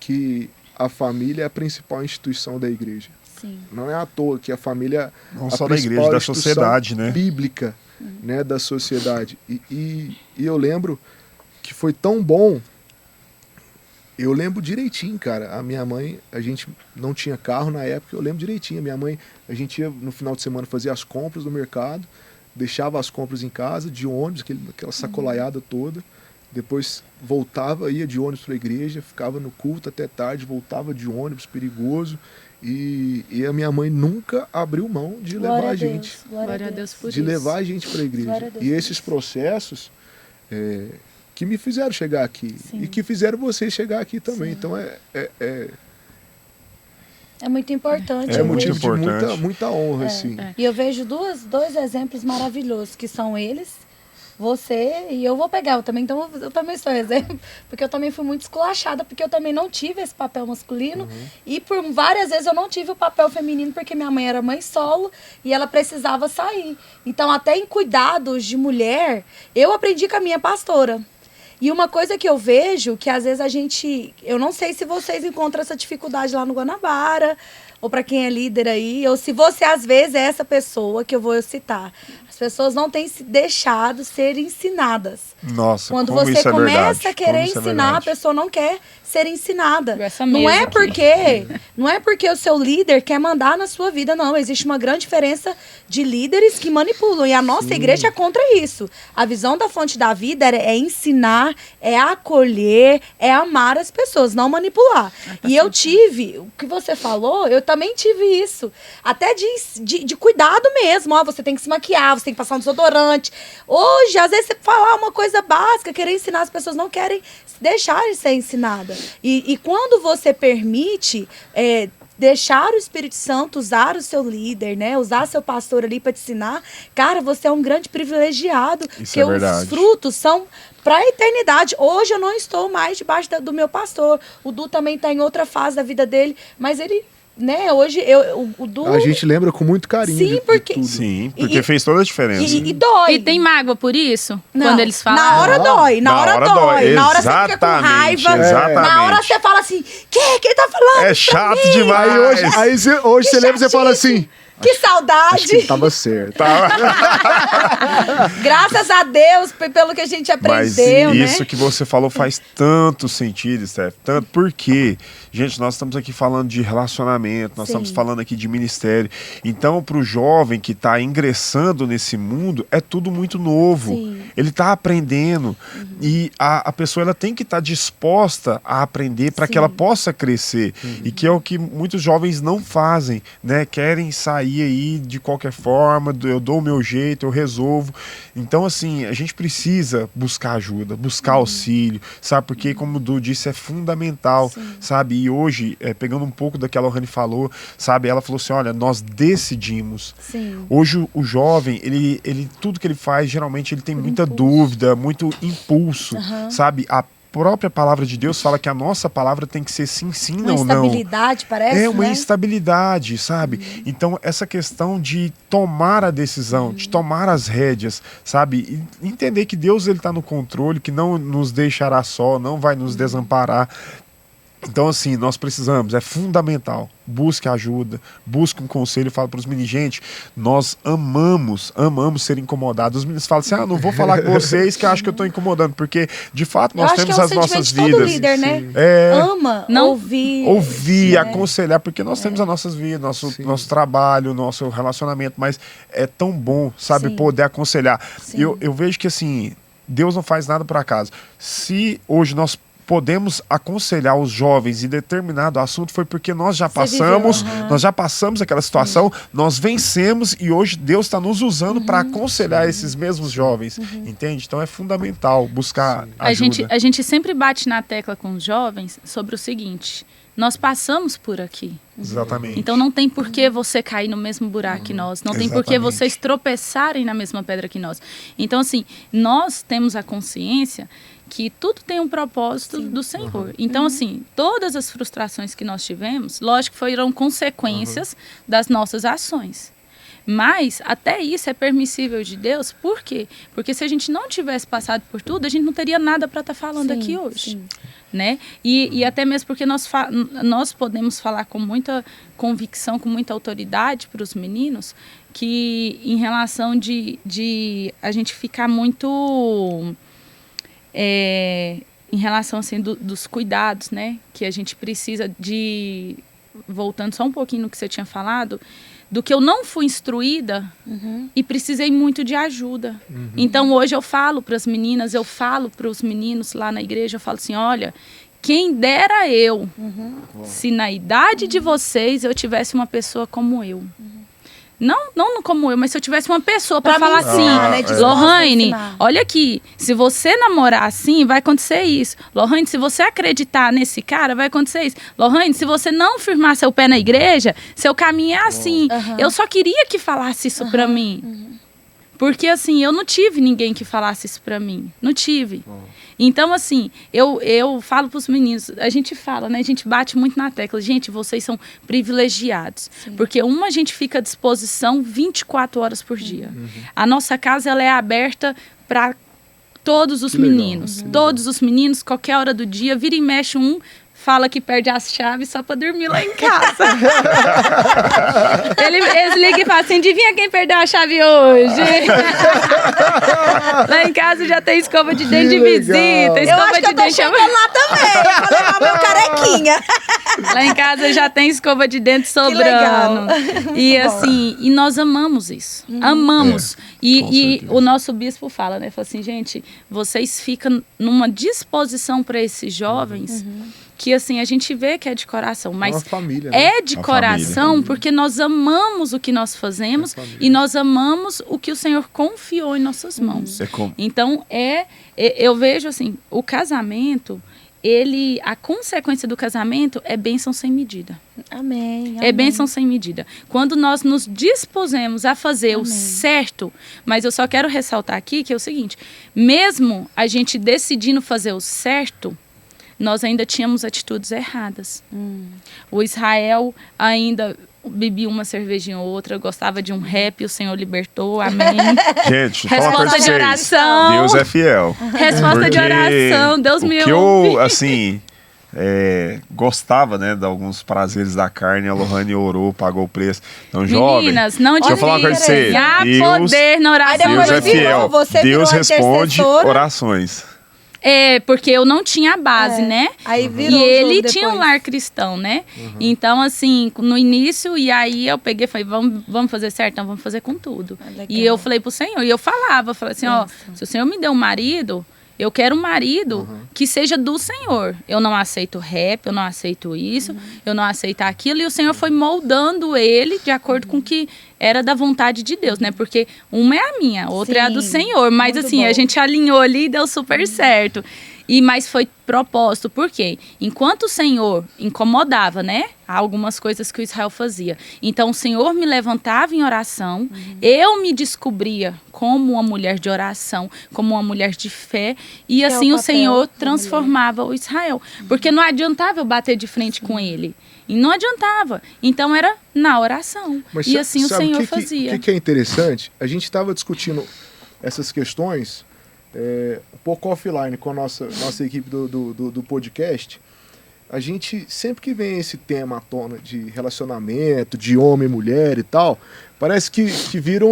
que a família é a principal instituição da igreja. Não é à toa que a família não só da igreja, da sociedade, né? Bíblica, né, da sociedade. E eu lembro que foi tão bom. Eu lembro direitinho, cara. A minha mãe, a gente não tinha carro na época, eu lembro direitinho. A minha mãe, a gente ia no final de semana fazer as compras no mercado, deixava as compras em casa, de ônibus, aquela sacolaiada toda, depois voltava, ia de ônibus para a igreja, ficava no culto até tarde, voltava de ônibus, perigoso. E a minha mãe nunca abriu mão de levar a gente. Glória a Deus por de isso. levar a gente para a igreja. E esses processos que me fizeram chegar aqui. Sim. E que fizeram vocês chegar aqui também. Sim. Então É muito importante. é motivo de importante. muita honra, assim. E eu vejo dois exemplos maravilhosos, que são eles, você e eu vou pegar. Então eu também sou exemplo, porque eu também fui muito esculachada, porque eu também não tive esse papel masculino. E por várias vezes eu não tive o papel feminino, porque minha mãe era mãe solo e ela precisava sair. Então até em cuidados de mulher, eu aprendi com a minha pastora. E uma coisa que eu vejo, que às vezes eu não sei se vocês encontram essa dificuldade lá no Guanabara, ou para quem é líder aí, ou se você às vezes é essa pessoa que eu vou citar. As pessoas não têm se deixado ser ensinadas. Nossa, Quando como você isso é começa verdade. a querer Como isso é ensinar, a verdade. pessoa não quer ser ensinada. Essa Não mesa é aqui. não é porque o seu líder quer mandar na sua vida, não. Existe uma grande diferença de líderes que manipulam. E a nossa igreja é contra isso. A visão da Fonte da Vida é ensinar, é acolher, é amar as pessoas, não manipular. E eu tive, o que você falou, eu também tive isso. Até de cuidado mesmo. Ó, você tem que se maquiar, você tem que passar um desodorante. Hoje, às vezes, você falar uma coisa básica, querer ensinar, as pessoas não querem deixar de ser ensinada. E quando você permite deixar o Espírito Santo usar o seu líder, né? Usar seu pastor ali para te ensinar, cara, você é um grande privilegiado. Isso porque é verdade. os frutos são para a eternidade. Hoje eu não estou mais debaixo do meu pastor. O Du também está em outra fase da vida dele, mas ele, né? Hoje o Du... A gente lembra com muito carinho Sim, de porque- tudo. Sim, porque fez toda a diferença. E dói. E tem mágoa por isso? Não, Quando eles falam. Na hora dói, na hora dói. Na hora você fica com Exatamente, raiva. exatamente. Na hora você fala assim, que ele tá falando? É pra chato mim? demais. Aí hoje você lembra e você fala assim, Que acho que saudade. ele tava certo. Graças a Deus pelo que a gente Mas aprendeu, isso né? que você falou faz tanto sentido, Steph. Tanto porque, gente, nós estamos aqui falando de relacionamento, nós Sim. estamos falando aqui de ministério. Então, para o jovem que está ingressando nesse mundo, é tudo muito novo. Sim. Ele está aprendendo. E a pessoa ela tem que estar disposta a aprender para que Sim. ela possa crescer. E que é o que muitos jovens não fazem, né? Querem sair aí de qualquer forma, eu dou o meu jeito, eu resolvo. Então, assim, a gente precisa buscar ajuda, buscar auxílio, sabe? Porque, como o Du disse, é fundamental, sabe? E hoje, pegando um pouco do que a Lohane falou, sabe? Ela falou assim, olha, nós decidimos. Sim. Hoje, o jovem, ele tudo que ele faz, geralmente, ele tem muita dúvida, muito impulso, sabe? A própria palavra de Deus fala que a nossa palavra tem que ser sim, sim, Uma não, não. instabilidade, parece, É uma né? instabilidade, sabe? Então, essa questão de tomar a decisão, de tomar as rédeas, sabe? E entender que Deus ele está no controle, que não nos deixará só, não vai nos desamparar. Então, assim, nós precisamos, é fundamental, busque ajuda, busque um conselho, fala para os meninos, gente, nós amamos ser incomodados. Os meninos falam assim, não vou falar com vocês que eu acho que eu estou incomodando, porque, de fato, nós Eu acho temos que é um as nossas sentimento de todo vidas. líder, né? Ama Não ouvir, né? aconselhar, porque nós temos as nossas vidas, nosso trabalho, nosso relacionamento, mas é tão bom, sabe, Sim. poder aconselhar. Sim. Eu vejo que, assim, Deus não faz nada por acaso. Se hoje nós podemos aconselhar os jovens em determinado assunto, foi porque nós já passamos, viveu, nós já passamos aquela situação, nós vencemos e hoje Deus está nos usando para aconselhar esses mesmos jovens, entende? Então é fundamental buscar ajuda. A gente sempre bate na tecla com os jovens sobre o seguinte: nós passamos por aqui. Exatamente. Então não tem por que você cair no mesmo buraco que nós. Não tem por que Exatamente. vocês tropeçarem na mesma pedra que nós. Então, assim, nós temos a consciência que tudo tem um propósito do Senhor. Então, assim, todas as frustrações que nós tivemos, lógico que foram consequências das nossas ações. Mas até isso é permissível de Deus. Por quê? Porque se a gente não tivesse passado por tudo, a gente não teria nada para estar falando Sim, aqui hoje. sim. Né? E até mesmo porque nós podemos falar com muita convicção, com muita autoridade para os meninos, que em relação de a gente ficar muito... em relação assim, dos cuidados, né? Que a gente precisa de... Voltando só um pouquinho no que você tinha falado, do que eu não fui instruída e precisei muito de ajuda. Então hoje eu falo para as meninas, eu falo para os meninos lá na igreja, eu falo assim, olha, quem dera eu, se na idade de vocês eu tivesse uma pessoa como eu. Não como eu, mas se eu tivesse uma pessoa para falar assim, Lohane, olha aqui, se você namorar assim, vai acontecer isso. Lohane, se você acreditar nesse cara, vai acontecer isso. Lohane, se você não firmar seu pé na igreja, seu caminho é assim. Eu só queria que falasse isso para mim. Porque assim, eu não tive ninguém que falasse isso para mim. Não tive. Então, assim, eu falo para os meninos, a gente fala, né? A gente bate muito na tecla. Gente, vocês são privilegiados. Porque a gente fica à disposição 24 horas por dia. A nossa casa, ela é aberta para todos os meninos. Todos os meninos, qualquer hora do dia, vira e mexe fala que perde as chaves só pra dormir lá em casa. Eles ligam e falam assim, adivinha quem perdeu a chave hoje? Lá em casa já tem escova de dente de visita, escova de dente... Eu tô lá também, vou levar meu carequinha. Lá em casa já tem escova de dente sobrando. E assim, e nós amamos isso. Amamos. E o nosso bispo fala, né? Fala assim, gente, vocês ficam numa disposição para esses jovens... que assim, a gente vê que é de coração, mas família, né? é de coração porque nós amamos o que nós fazemos e nós amamos o que o Senhor confiou em nossas mãos. Então, eu vejo assim, o casamento, a consequência do casamento é bênção sem medida. Amém. É bênção sem medida. Quando nós nos dispusemos a fazer o certo, mas eu só quero ressaltar aqui que é o seguinte, mesmo a gente decidindo fazer o certo, nós ainda tínhamos atitudes erradas. O Israel ainda bebia uma cervejinha ou outra, gostava de um rap, o Senhor libertou, amém. Gente, resposta de oração. Deus é fiel. Resposta de oração, Deus me ouve. Eu, assim, gostava, né, de alguns prazeres da carne, a Lohane orou, pagou o preço. Então, jovem, meninas, não deixa eu falar uma coisa pra você. Há poder na oração. Deus é fiel. Deus responde orações. Porque eu não tinha a base, né? Aí virou e ele tinha um lar cristão, né? Então, assim, no início, e aí eu peguei e falei, vamos fazer certo? Então, vamos fazer com tudo. E eu falei pro Senhor, e eu falei assim, ó, se o Senhor me deu um marido, eu quero um marido que seja do Senhor. Eu não aceito rap, eu não aceito isso, eu não aceito aquilo. E o Senhor foi moldando ele de acordo com o que era da vontade de Deus, né? Porque uma é a minha, outra é a do Senhor. Mas assim, a gente alinhou ali e deu super certo. Mas foi propósito, por quê? Enquanto o Senhor incomodava, né? Algumas coisas que o Israel fazia. Então, o Senhor me levantava em oração, eu me descobria como uma mulher de oração, como uma mulher de fé, e assim o Senhor transformava o Israel. Porque não adiantava eu bater de frente com ele. E não adiantava. Então, era na oração. Mas e assim o Senhor fazia. O que é interessante? A gente estava discutindo essas questões... um pouco offline com a nossa equipe do podcast. A gente, sempre que vem esse tema à tona de relacionamento, de homem e mulher e tal, parece que vira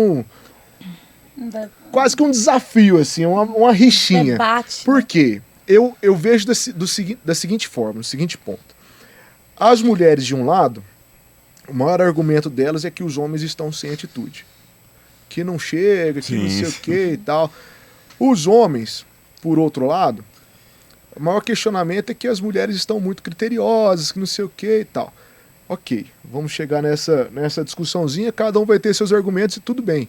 quase que um desafio, assim, uma rixinha. Debate. Por quê? Eu vejo da seguinte forma, no seguinte ponto. As mulheres, de um lado, o maior argumento delas é que os homens estão sem atitude. Que não chega, que não sei o que e tal. Os homens, por outro lado, o maior questionamento é que as mulheres estão muito criteriosas, que não sei o que e tal. Ok, vamos chegar nessa discussãozinha, cada um vai ter seus argumentos e tudo bem.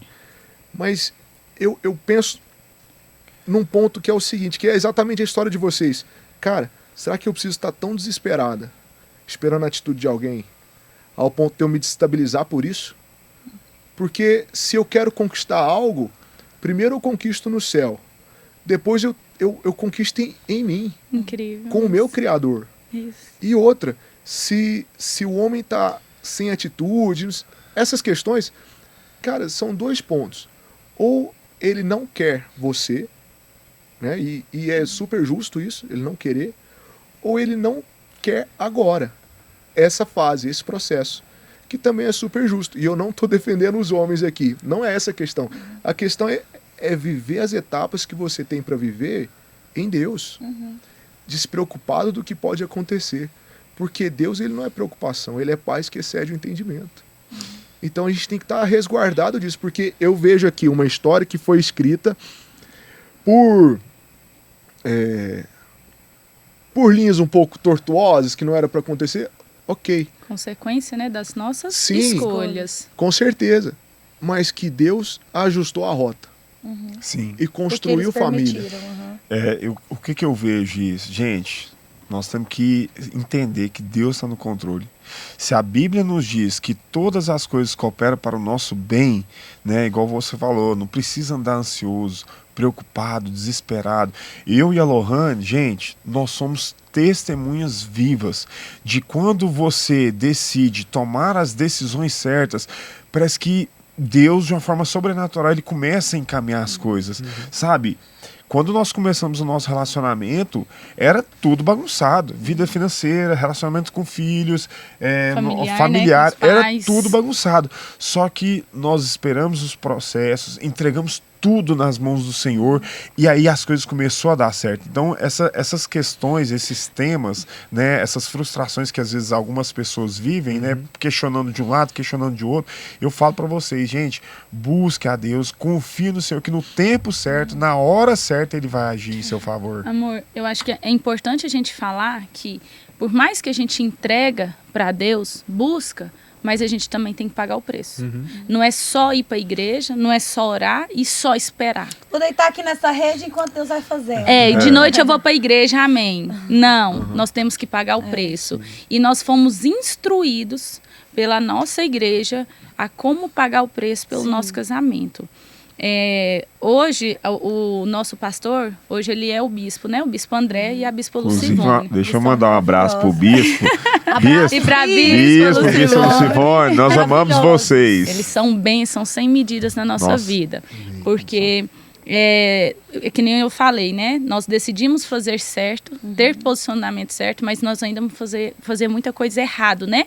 Mas eu penso num ponto que é o seguinte, que é exatamente a história de vocês. Cara, será que eu preciso estar tão desesperada, esperando a atitude de alguém, ao ponto de eu me desestabilizar por isso? Porque se eu quero conquistar algo, primeiro eu conquisto no céu, depois eu conquisto em mim. Incrível. Com o meu Criador. Isso. E outra, se o homem está sem atitude, essas questões, cara, são dois pontos. Ou ele não quer você, né? E é super justo isso, ele não querer, ou ele não quer agora essa fase, esse processo, que também é super justo. E eu não estou defendendo os homens aqui, não é essa a questão. A questão é viver as etapas que você tem para viver em Deus, despreocupado do que pode acontecer. Porque Deus, ele não é preocupação, ele é paz que excede o entendimento. Então a gente tem que estar resguardado disso, porque eu vejo aqui uma história que foi escrita por linhas um pouco tortuosas, que não era para acontecer, ok. Consequência, né, das nossas Sim, escolhas. Com certeza. Mas que Deus ajustou a rota. Sim. E construiu família. O que eu vejo isso? Gente, nós temos que entender que Deus está no controle. Se a Bíblia nos diz que todas as coisas cooperam para o nosso bem, né, igual você falou, não precisa andar ansioso, preocupado, desesperado. Eu e a Lohane, gente, nós somos testemunhas vivas de quando você decide tomar as decisões certas, parece que Deus, de uma forma sobrenatural, ele começa a encaminhar as coisas, sabe? Quando nós começamos o nosso relacionamento, era tudo bagunçado. Vida financeira, relacionamento com filhos, familiar, né, com os era pais. tudo bagunçado. Só que nós esperamos os processos, entregamos tudo nas mãos do Senhor e aí as coisas começaram a dar certo. Então essas questões, esses temas, né, essas frustrações que às vezes algumas pessoas vivem, né, questionando de um lado, questionando de outro, eu falo para vocês, gente, busque a Deus, confie no Senhor que no tempo certo, na hora certa ele vai agir em seu favor. Amor, eu acho que é importante a gente falar que por mais que a gente entrega para Deus, busca, mas a gente também tem que pagar o preço. Não é só ir para a igreja, não é só orar e só esperar. Vou deitar aqui nessa rede enquanto Deus vai fazendo. E de noite eu vou para a igreja, amém. Não, nós temos que pagar o preço. E nós fomos instruídos pela nossa igreja a como pagar o preço pelo nosso casamento. Hoje, o nosso pastor, hoje ele é o bispo, né? O bispo André e a bispo Lucivone. Deixa eu mandar um abraço pro bispo. E para bispo Lucivone, nós amamos vocês. Eles são bênçãos sem medidas na nossa vida. Porque, que nem eu falei, né? Nós decidimos fazer certo, ter posicionamento certo, mas nós ainda vamos fazer muita coisa errado, né?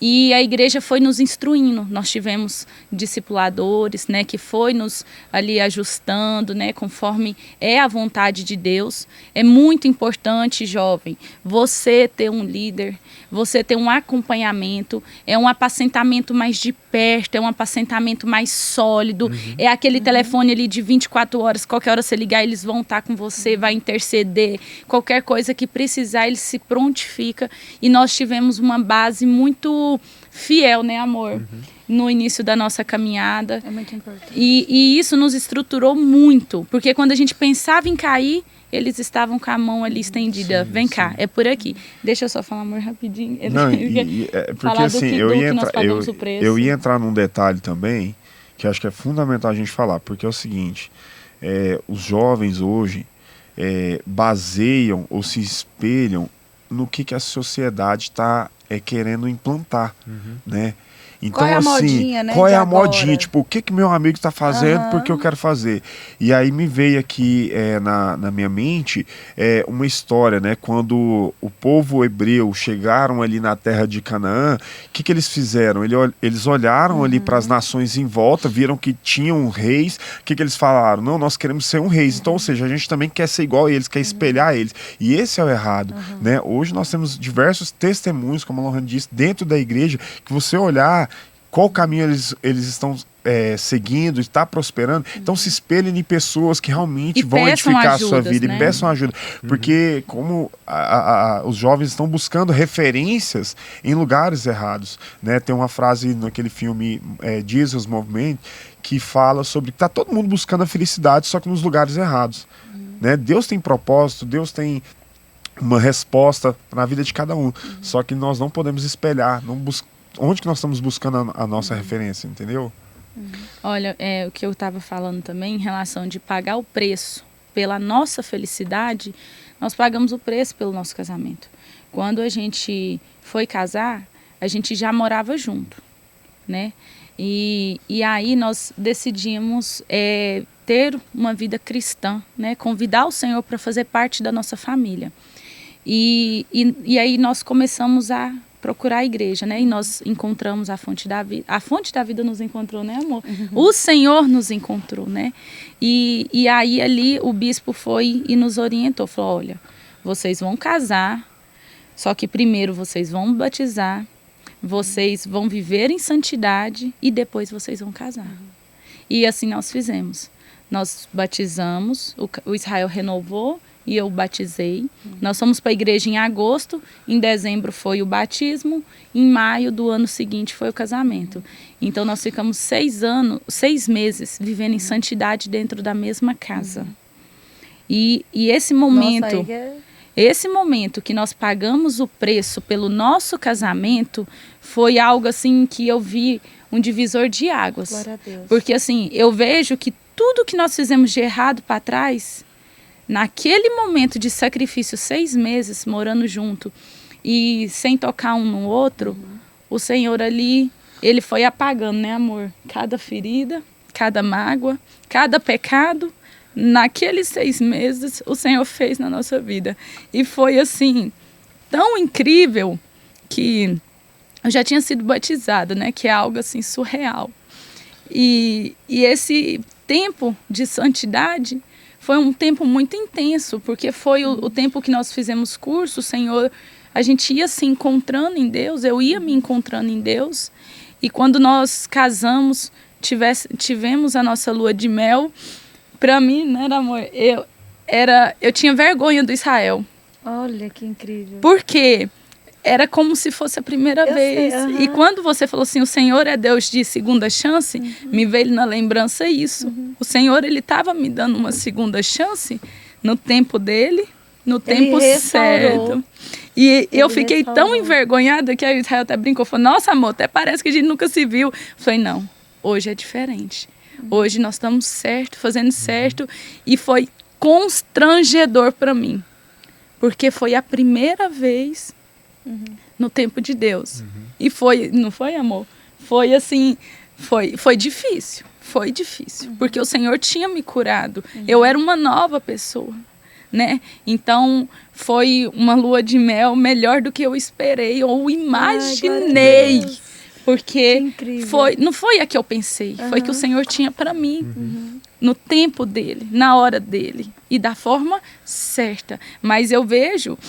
E a igreja foi nos instruindo, nós tivemos discipuladores, né, que foi nos ali ajustando, né, conforme é a vontade de Deus. É muito importante, jovem, você ter um líder, você ter um acompanhamento, é um apacentamento mais de perto, é um apacentamento mais sólido, é aquele telefone ali de 24 horas, qualquer hora você ligar, eles vão estar com você, vai interceder, qualquer coisa que precisar, ele se prontifica. E nós tivemos uma base muito fiel, né, amor? No início da nossa caminhada. É muito importante. E isso nos estruturou muito, porque quando a gente pensava em cair, eles estavam com a mão ali estendida. Vem cá, é por aqui. Deixa eu só falar, amor, rapidinho. Não, porque assim, eu ia entrar num detalhe também, que acho que é fundamental a gente falar, porque é o seguinte, os jovens hoje baseiam ou se espelham no que a sociedade está querendo implantar, né? Então, qual é a assim, modinha, né, qual é a agora? modinha? Tipo, o que meu amigo está fazendo porque eu quero fazer? E aí me veio aqui na minha mente uma história, né? Quando o povo hebreu chegaram ali na terra de Canaã, o que eles fizeram? Eles olharam ali para as nações em volta, viram que tinham reis, o que eles falaram? Não, nós queremos ser um rei. Então, ou seja, a gente também quer ser igual a eles, quer espelhar eles. E esse é o errado, né? Hoje nós temos diversos testemunhos, como a Lohane disse, dentro da igreja, que você olhar qual caminho eles estão seguindo, está prosperando, então se espelhem em pessoas que realmente vão edificar a sua vida, né? E peçam ajuda, porque como os jovens estão buscando referências em lugares errados, né? Tem uma frase naquele filme Jesus Movement que fala sobre que está todo mundo buscando a felicidade, só que nos lugares errados, né? Deus tem propósito, Deus tem uma resposta na vida de cada um, só que nós não podemos espelhar, onde que nós estamos buscando a nossa referência, entendeu? Olha, o que eu estava falando também em relação de pagar o preço pela nossa felicidade, nós pagamos o preço pelo nosso casamento. Quando a gente foi casar, a gente já morava junto, né? E aí nós decidimos ter uma vida cristã, né? Convidar o Senhor para fazer parte da nossa família. E aí nós começamos a procurar a igreja, né? E nós encontramos a fonte da vida. A fonte da vida nos encontrou, né, amor? O Senhor nos encontrou, né? E aí ali o bispo foi e nos orientou. Falou, olha, vocês vão casar, só que primeiro vocês vão batizar, vocês vão viver em santidade e depois vocês vão casar. E assim nós fizemos. Nós batizamos, o Israel renovou e eu batizei. Nós fomos para a igreja em agosto, em dezembro foi o batismo, em maio do ano seguinte foi o casamento. Então nós ficamos 6 meses vivendo em santidade dentro da mesma casa. E esse momento... Nossa, esse momento que nós pagamos o preço pelo nosso casamento foi algo assim que eu vi um divisor de águas. Glória a Deus. Porque assim, eu vejo que tudo que nós fizemos de errado para trás, naquele momento de sacrifício, 6 meses morando junto e sem tocar um no outro, o Senhor ali, ele foi apagando, né, amor? Cada ferida, cada mágoa, cada pecado. Naqueles 6 meses, o Senhor fez na nossa vida. E foi assim, tão incrível que eu já tinha sido batizada, né? Que é algo assim surreal. E esse tempo de santidade foi um tempo muito intenso, porque foi o tempo que nós fizemos curso, o Senhor, a gente ia se encontrando em Deus, eu ia me encontrando em Deus. E quando nós casamos, tivemos a nossa lua de mel. Para mim, né, amor, eu tinha vergonha do Israel. Olha que incrível. Porque era como se fosse a primeira vez. Sei, E quando você falou assim, o Senhor é Deus de segunda chance, me veio na lembrança isso. O Senhor, ele estava me dando uma segunda chance no tempo dele, no tempo certo. E eu fiquei tão envergonhada que a Israel até brincou, falou, nossa, amor, até parece que a gente nunca se viu. Eu falei, não, hoje é diferente. Hoje nós estamos certo, fazendo certo, e foi constrangedor para mim, porque foi a primeira vez no tempo de Deus. E foi, não foi, amor? Foi assim, foi difícil, porque o Senhor tinha me curado, eu era uma nova pessoa, né? Então foi uma lua de mel melhor do que eu esperei ou imaginei. Porque não foi a que eu pensei, foi que o Senhor tinha para mim, no tempo dele, na hora dele e da forma certa. Mas eu vejo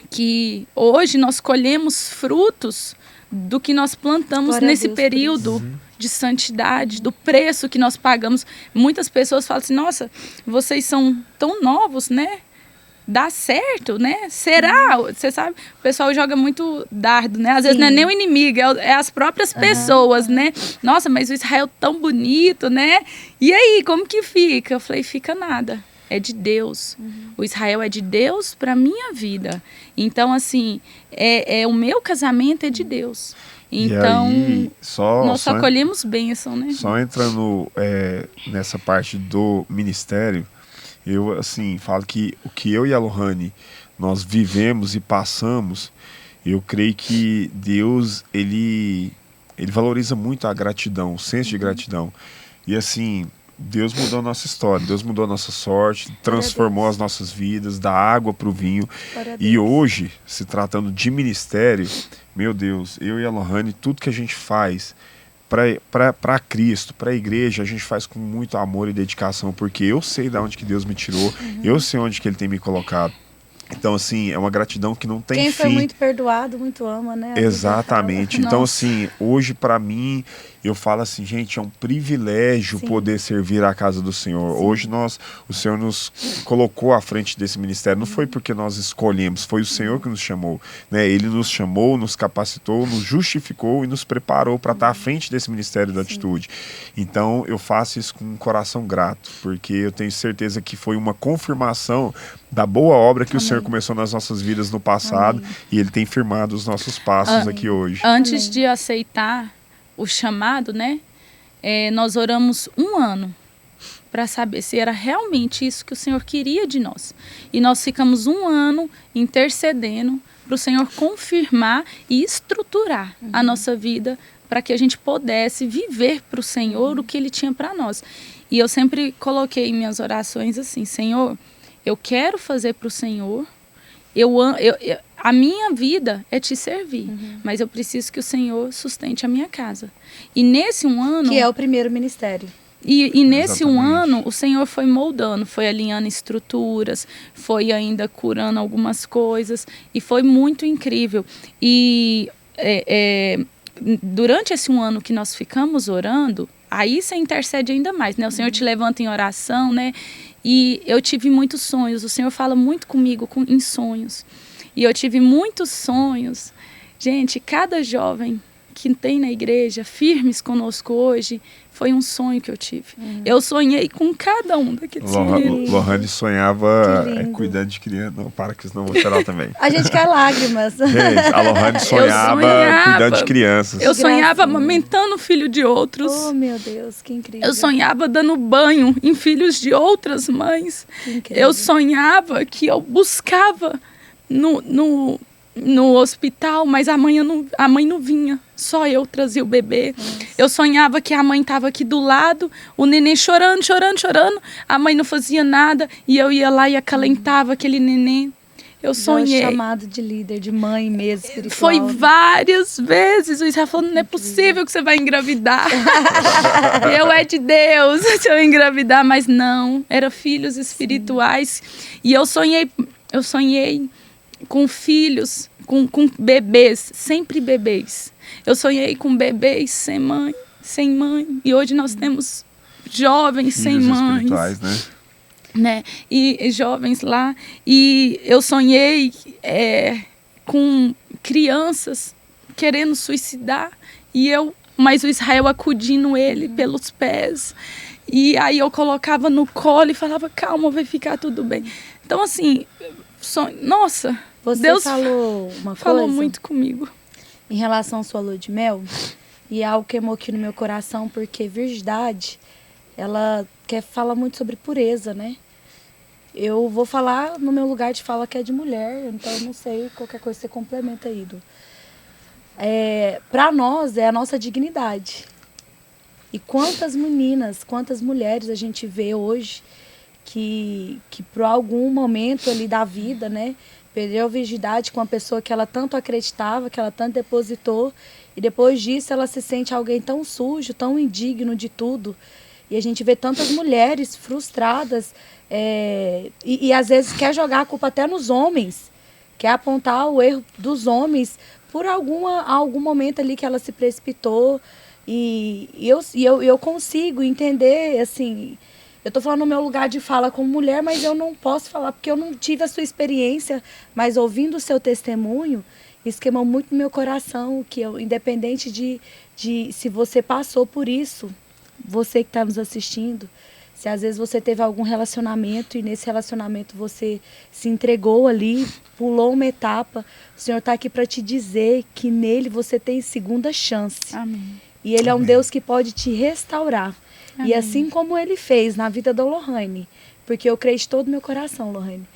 que hoje nós colhemos frutos do que nós plantamos nesse período de santidade, do preço que nós pagamos. Muitas pessoas falam assim, nossa, vocês são tão novos, né? Dá certo, né? Será? Você sabe, o pessoal joga muito dardo, né? Às vezes não é nem o inimigo, é as próprias pessoas, né? Nossa, mas o Israel tão bonito, né? E aí, como que fica? Eu falei, fica nada. É de Deus. O Israel é de Deus para minha vida. Então, assim, o meu casamento é de Deus. Então, aí, nós só colhemos bênção, né? Só entrando nessa parte do ministério, eu, assim, falo que o que eu e a Lohane, nós vivemos e passamos, eu creio que Deus, ele valoriza muito a gratidão, o senso de gratidão. E, assim, Deus mudou a nossa história, Deus mudou a nossa sorte, transformou as nossas vidas, da água para o vinho. E hoje, se tratando de ministério, meu Deus, eu e a Lohane, tudo que a gente faz para Cristo, para a igreja, a gente faz com muito amor e dedicação, porque eu sei de onde que Deus me tirou, eu sei onde que Ele tem me colocado. Então, assim, é uma gratidão que não tem fim. Quem foi muito perdoado, muito ama, né? Exatamente. Então, assim, hoje para mim, eu falo assim, gente, é um privilégio poder servir a casa do Senhor. Hoje o Senhor nos colocou à frente desse ministério. Não foi porque nós escolhemos, foi o Senhor que nos chamou, né? Ele nos chamou, nos capacitou, nos justificou e nos preparou para estar à frente desse ministério da atitude. Então, eu faço isso com um coração grato, porque eu tenho certeza que foi uma confirmação da boa obra que o Senhor começou nas nossas vidas no passado. E Ele tem firmado os nossos passos aqui hoje. Antes de aceitar o chamado, né, nós oramos 1 ano para saber se era realmente isso que o Senhor queria de nós. E nós ficamos 1 ano intercedendo para o Senhor confirmar e estruturar a nossa vida para que a gente pudesse viver para o Senhor o que Ele tinha para nós. E eu sempre coloquei em minhas orações assim, Senhor, eu quero fazer para o Senhor, a minha vida é te servir, mas eu preciso que o Senhor sustente a minha casa. E nesse 1 ano... Que é o primeiro ministério. E nesse 1 ano, o Senhor foi moldando, foi alinhando estruturas, foi ainda curando algumas coisas, e foi muito incrível. E durante esse 1 ano que nós ficamos orando, aí você intercede ainda mais, né? O Senhor te levanta em oração, né? E eu tive muitos sonhos. O Senhor fala muito comigo em sonhos. E eu tive muitos sonhos. Gente, cada jovem que tem na igreja, firmes conosco hoje, foi um sonho que eu tive. Eu sonhei com cada um daqueles meninos. Lohane sonhava cuidando de criança. Não, para que senão eu vou chorar também. A gente quer lágrimas. Gente, a Lohane sonhava cuidando de crianças. Eu sonhava amamentando o filho de outros. Oh, meu Deus, que incrível. Eu sonhava dando banho em filhos de outras mães. Eu sonhava que eu buscava no hospital, mas a mãe não vinha. Só eu trazia o bebê. Nossa. Eu sonhava que a mãe estava aqui do lado, o neném chorando. A mãe não fazia nada e eu ia lá e acalentava aquele neném. Eu sonhei. Chamado de líder, de mãe mesmo, espiritual. Foi várias vezes. O Israel falou, não é possível que você vai engravidar. Eu é de Deus se eu engravidar, mas não. Eram filhos espirituais. Sim. E eu sonhei com filhos, com bebês, sempre bebês. Eu sonhei com bebês sem mãe. E hoje nós temos jovens sem mães. Espirituais, né? E jovens lá. E eu sonhei com crianças querendo suicidar. Mas o Israel acudindo ele pelos pés. E aí eu colocava no colo e falava, calma, vai ficar tudo bem. Então, assim, nossa... Deus falou uma falou coisa muito comigo em relação à sua lua de mel, e algo queimou aqui no meu coração, porque virgindade, ela fala muito sobre pureza, né? Eu vou falar no meu lugar de fala que é de mulher, então eu não sei, qualquer coisa você complementa aí, Edu. Para nós é a nossa dignidade. E quantas meninas, quantas mulheres a gente vê hoje que por algum momento ali da vida, né, perdeu a virgindade com a pessoa que ela tanto acreditava, que ela tanto depositou, e depois disso ela se sente alguém tão sujo, tão indigno de tudo. E a gente vê tantas mulheres frustradas e às vezes quer jogar a culpa até nos homens, quer apontar o erro dos homens por algum momento ali que ela se precipitou. E eu consigo entender, assim... Eu estou falando no meu lugar de fala como mulher, mas eu não posso falar porque eu não tive a sua experiência, mas ouvindo o seu testemunho, isso queimou muito no meu coração, que eu, independente de se você passou por isso, você que está nos assistindo, se às vezes você teve algum relacionamento e nesse relacionamento você se entregou ali, pulou uma etapa, o Senhor está aqui para te dizer que nele você tem segunda chance. Amém. E Ele é um Deus que pode te restaurar. Amém. E assim como Ele fez na vida da Lohane, porque eu creio de todo o meu coração, Lohane,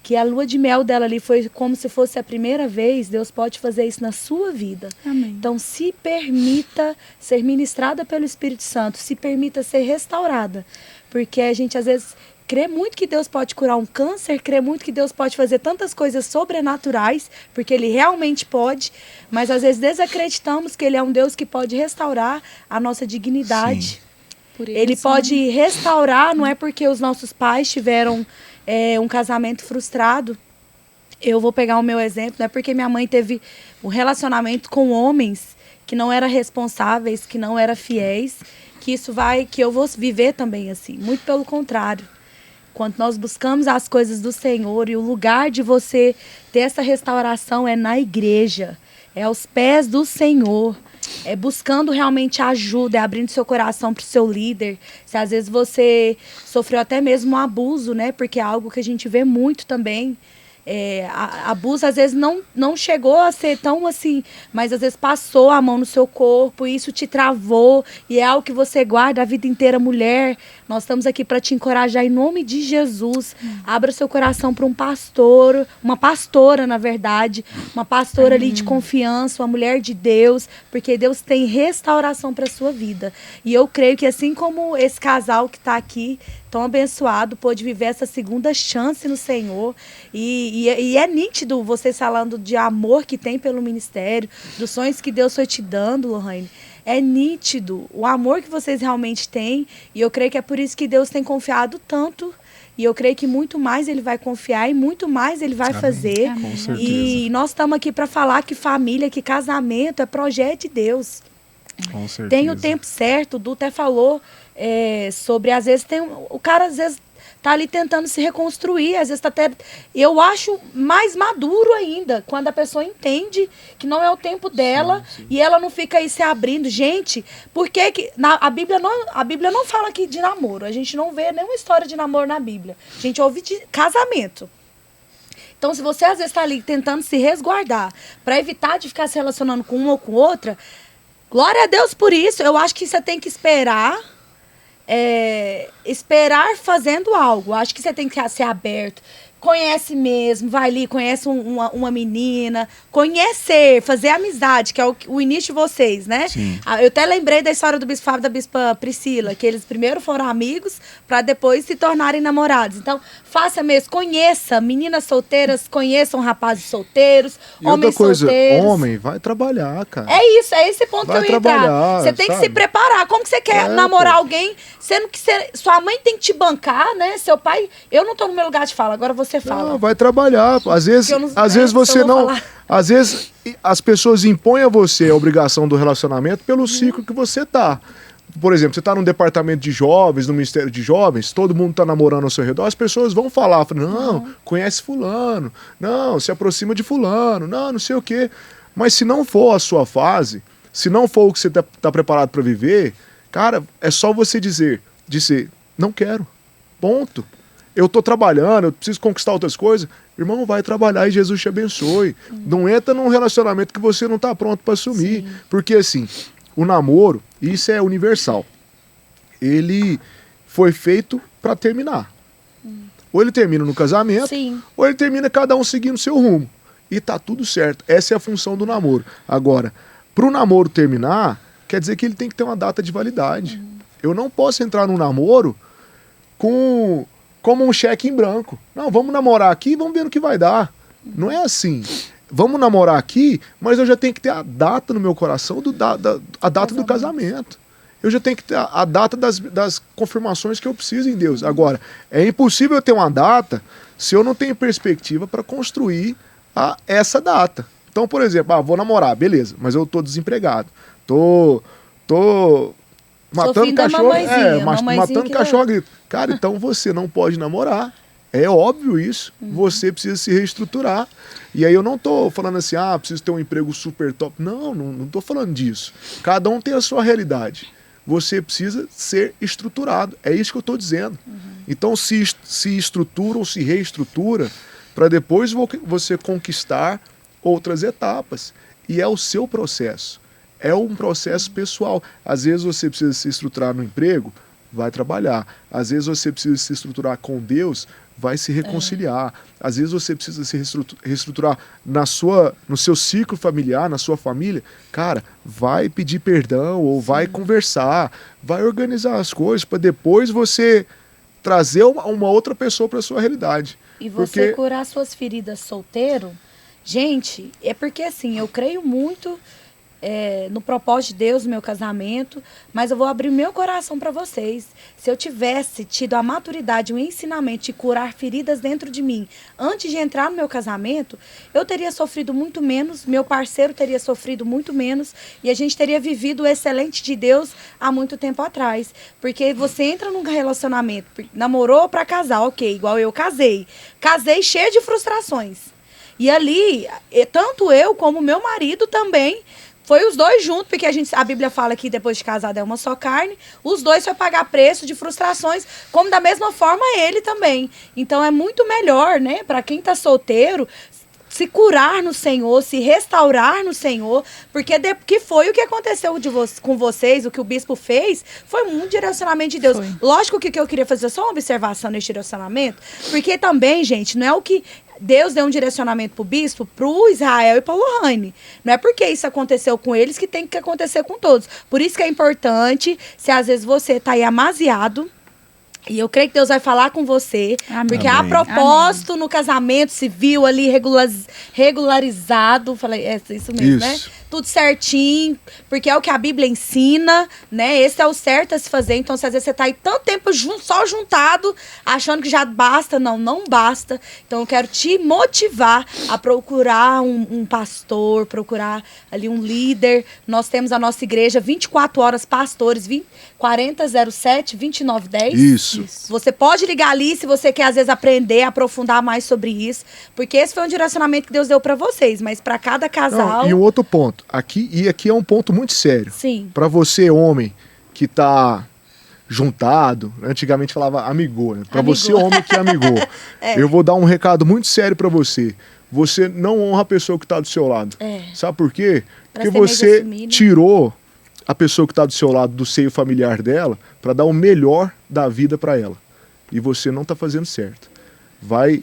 que a lua de mel dela ali foi como se fosse a primeira vez, Deus pode fazer isso na sua vida. Amém. Então se permita ser ministrada pelo Espírito Santo, se permita ser restaurada, porque a gente às vezes crê muito que Deus pode curar um câncer, crê muito que Deus pode fazer tantas coisas sobrenaturais, porque Ele realmente pode, mas às vezes desacreditamos que Ele é um Deus que pode restaurar a nossa dignidade. Por isso, Ele pode restaurar, não é porque os nossos pais tiveram um casamento frustrado. Eu vou pegar o meu exemplo, não é porque minha mãe teve um relacionamento com homens que não eram responsáveis, que não eram fiéis, que eu vou viver também assim. Muito pelo contrário. Quando nós buscamos as coisas do Senhor, e o lugar de você ter essa restauração é na igreja, é aos pés do Senhor, é buscando realmente ajuda, é abrindo seu coração para o seu líder. Se às vezes você sofreu até mesmo um abuso, né? Porque é algo que a gente vê muito também. Abuso às vezes não chegou a ser tão assim, mas às vezes passou a mão no seu corpo e isso te travou, e é algo que você guarda a vida inteira. Mulher, nós estamos aqui para te encorajar em nome de Jesus. Abra seu coração para um pastor, uma pastora, na verdade, uma pastora ali de confiança, uma mulher de Deus, porque Deus tem restauração para sua vida. E eu creio que assim como esse casal que está aqui, tão abençoado, pôde viver essa segunda chance no Senhor. E é nítido vocês falando de amor que tem pelo ministério, dos sonhos que Deus foi te dando, Lohane. é nítido o amor que vocês realmente têm. E eu creio que é por isso que Deus tem confiado tanto. E eu creio que muito mais Ele vai confiar e muito mais Ele vai fazer. Com certeza. E nós estamos aqui para falar que família, que casamento é projeto de Deus. Com certeza. Tem o tempo certo. O Du até falou sobre, às vezes, o cara às vezes tá ali tentando se reconstruir, às vezes tá até... Eu acho mais maduro ainda, quando a pessoa entende que não é o tempo dela, sim. E ela não fica aí se abrindo. Gente, por que a Bíblia não fala aqui de namoro, a gente não vê nenhuma história de namoro na Bíblia, a gente ouve de casamento. Então, se você às vezes tá ali tentando se resguardar para evitar de ficar se relacionando com uma ou com outra, glória a Deus por isso. Eu acho que você tem que esperar fazendo algo. Acho que você tem que ser aberto. Conhece mesmo, vai ali, conhece uma menina, fazer amizade, que é o início de vocês, né? Sim. Eu até lembrei da história do Bispo Fábio e da Bispa Priscila, que eles primeiro foram amigos para depois se tornarem namorados. Então, faça mesmo, conheça meninas solteiras, conheçam rapazes solteiros, e homens outra coisa, solteiros. homem, vai trabalhar, cara. É isso, é esse ponto Vai que eu ia entrar. Você tem que se preparar. Como que você quer namorar alguém, sendo que sua mãe tem que te bancar, né? Seu pai... Eu não tô no meu lugar de fala, agora você fala. Não, vai trabalhar. Às vezes você não... Às vezes as pessoas impõem a você a obrigação do relacionamento pelo ciclo que você tá. Por exemplo, você tá num departamento de jovens, no Ministério de Jovens, todo mundo tá namorando ao seu redor, as pessoas vão falar, não, conhece fulano, não, se aproxima de fulano, não sei o quê. Mas se não for a sua fase, se não for o que você tá preparado para viver, cara, é só você dizer, não quero, ponto. Eu tô trabalhando, eu preciso conquistar outras coisas. Irmão, vai trabalhar e Jesus te abençoe. Não entra num relacionamento que você não tá pronto para assumir. Sim. Porque assim, o namoro, isso é universal. Ele foi feito para terminar. Ou ele termina no casamento, sim, ou ele termina cada um seguindo o seu rumo. E tá tudo certo. Essa é a função do namoro. Agora, pro namoro terminar, quer dizer que ele tem que ter uma data de validade. Eu não posso entrar num namoro como um cheque em branco. Não, vamos namorar aqui e vamos ver no que vai dar. Não é assim. Vamos namorar aqui, mas eu já tenho que ter a data no meu coração, a data do casamento. Eu já tenho que ter a data das confirmações que eu preciso em Deus. Agora, é impossível eu ter uma data se eu não tenho perspectiva para construir essa data. Então, por exemplo, vou namorar, beleza, mas eu tô desempregado. Tô matando cachorro, matando cachorro a grito. Cara, então você não pode namorar. É óbvio isso. Você precisa se reestruturar. E aí eu não tô falando assim, preciso ter um emprego super top. Não tô falando disso. Cada um tem a sua realidade. Você precisa ser estruturado. É isso que eu tô dizendo. Então se estrutura ou se reestrutura para depois você conquistar outras etapas. E é o seu processo. É um processo pessoal. Às vezes você precisa se estruturar no emprego, vai trabalhar. Às vezes você precisa se estruturar com Deus, vai se reconciliar. Às vezes você precisa se reestruturar no seu ciclo familiar, na sua família. Cara, vai pedir perdão ou vai conversar, vai organizar as coisas para depois você trazer uma outra pessoa para a sua realidade. E você curar suas feridas solteiro, gente, é porque assim, eu creio muito no propósito de Deus, no meu casamento, mas eu vou abrir meu coração para vocês. Se eu tivesse tido a maturidade, o ensinamento de curar feridas dentro de mim antes de entrar no meu casamento, eu teria sofrido muito menos, meu parceiro teria sofrido muito menos e a gente teria vivido o excelente de Deus há muito tempo atrás. Porque você entra num relacionamento, namorou para casar, ok, igual eu casei cheio de frustrações. E ali, tanto eu como meu marido também, foi os dois juntos, porque a Bíblia fala que depois de casado é uma só carne. Os dois foi pagar preço de frustrações, como da mesma forma ele também. Então é muito melhor, né, para quem tá solteiro, se curar no Senhor, se restaurar no Senhor, porque que foi o que aconteceu com vocês, o que o bispo fez, foi um direcionamento de Deus. Lógico que eu queria fazer só uma observação nesse direcionamento, porque também, gente, não é o que Deus deu um direcionamento pro bispo, pro Israel e pra Lohane. Não é porque isso aconteceu com eles que tem que acontecer com todos. Por isso que é importante, se às vezes você tá aí amaziado, e eu creio que Deus vai falar com você, porque há propósito no casamento civil ali regularizado, falei, isso mesmo, né? tudo certinho, porque é o que a Bíblia ensina, né? Esse é o certo a se fazer. Então, se às vezes você tá aí tanto tempo só juntado, achando que já basta, não basta. Então, eu quero te motivar a procurar um pastor, procurar ali um líder. Nós temos a nossa igreja 24 horas, pastores, 4007-2910. Isso. Você pode ligar ali se você quer, às vezes, aprender, aprofundar mais sobre isso, porque esse foi um direcionamento que Deus deu pra vocês, mas pra cada casal... Não, e um outro ponto, aqui é um ponto muito sério. Sim. Pra você, homem, que tá juntado, antigamente falava amigô, né? Pra você, homem que amigô, eu vou dar um recado muito sério pra você. Você não honra a pessoa que tá do seu lado. Sabe por quê? Porque você tirou a pessoa que está do seu lado, do seio familiar dela, para dar o melhor da vida para ela. E você não está fazendo certo. Vai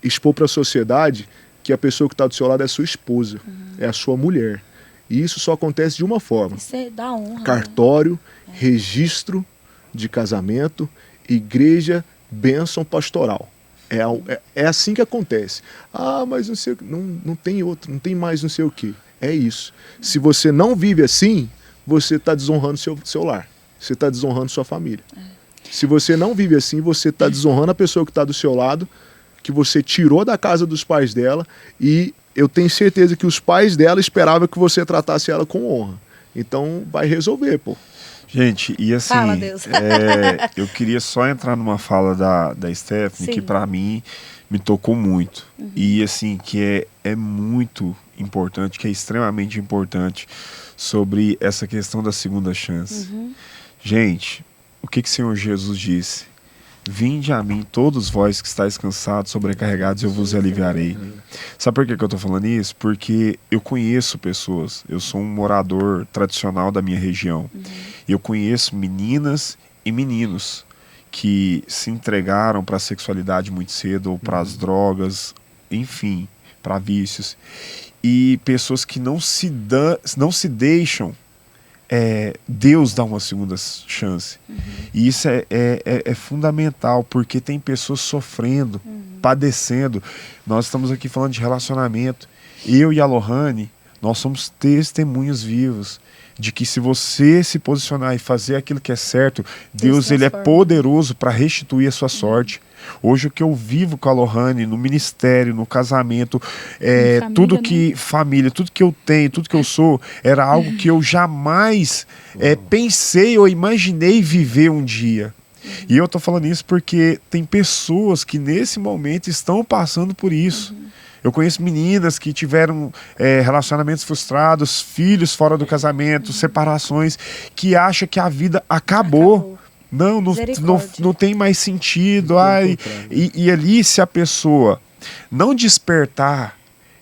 expor para a sociedade que a pessoa que está do seu lado é a sua esposa, é a sua mulher. E isso só acontece de uma forma. Isso é da honra. Cartório, registro de casamento, igreja, bênção pastoral. É assim que acontece. Ah, mas não sei, não tem outro, não tem mais não sei o quê. É isso. Se você não vive assim, você está desonrando seu lar. Você está desonrando sua família. Se você não vive assim, você está desonrando a pessoa que está do seu lado, que você tirou da casa dos pais dela, e eu tenho certeza que os pais dela esperavam que você tratasse ela com honra. Então vai resolver, pô. Gente, e assim, Fala, Deus. eu queria só entrar numa fala da Stephanie, que pra mim me tocou muito. E assim, que é muito importante, que é extremamente importante, sobre essa questão da segunda chance. Gente, o que o Senhor Jesus disse? Vinde a mim, todos vós que estáis cansados, sobrecarregados, eu vos aliviarei. Sabe por que eu estou falando isso? Porque eu conheço pessoas, eu sou um morador tradicional da minha região. Eu conheço meninas e meninos que se entregaram para a sexualidade muito cedo, ou para as drogas, enfim, para vícios. E pessoas que não se deixam Deus dar uma segunda chance. E isso é fundamental, porque tem pessoas sofrendo, padecendo. Nós estamos aqui falando de relacionamento. Eu e a Lohane, nós somos testemunhos vivos de que, se você se posicionar e fazer aquilo que é certo, Deus ele é poderoso para restituir a sua sorte. Hoje, o que eu vivo com a Lohane, no ministério, no casamento, família, tudo que família, tudo que eu tenho, tudo que eu sou, era algo que eu jamais pensei ou imaginei viver um dia. E eu tô falando isso porque tem pessoas que nesse momento estão passando por isso. Eu conheço meninas que tiveram relacionamentos frustrados, filhos fora do casamento, separações, que acham que a vida acabou. Não tem mais sentido. E ali, se a pessoa não despertar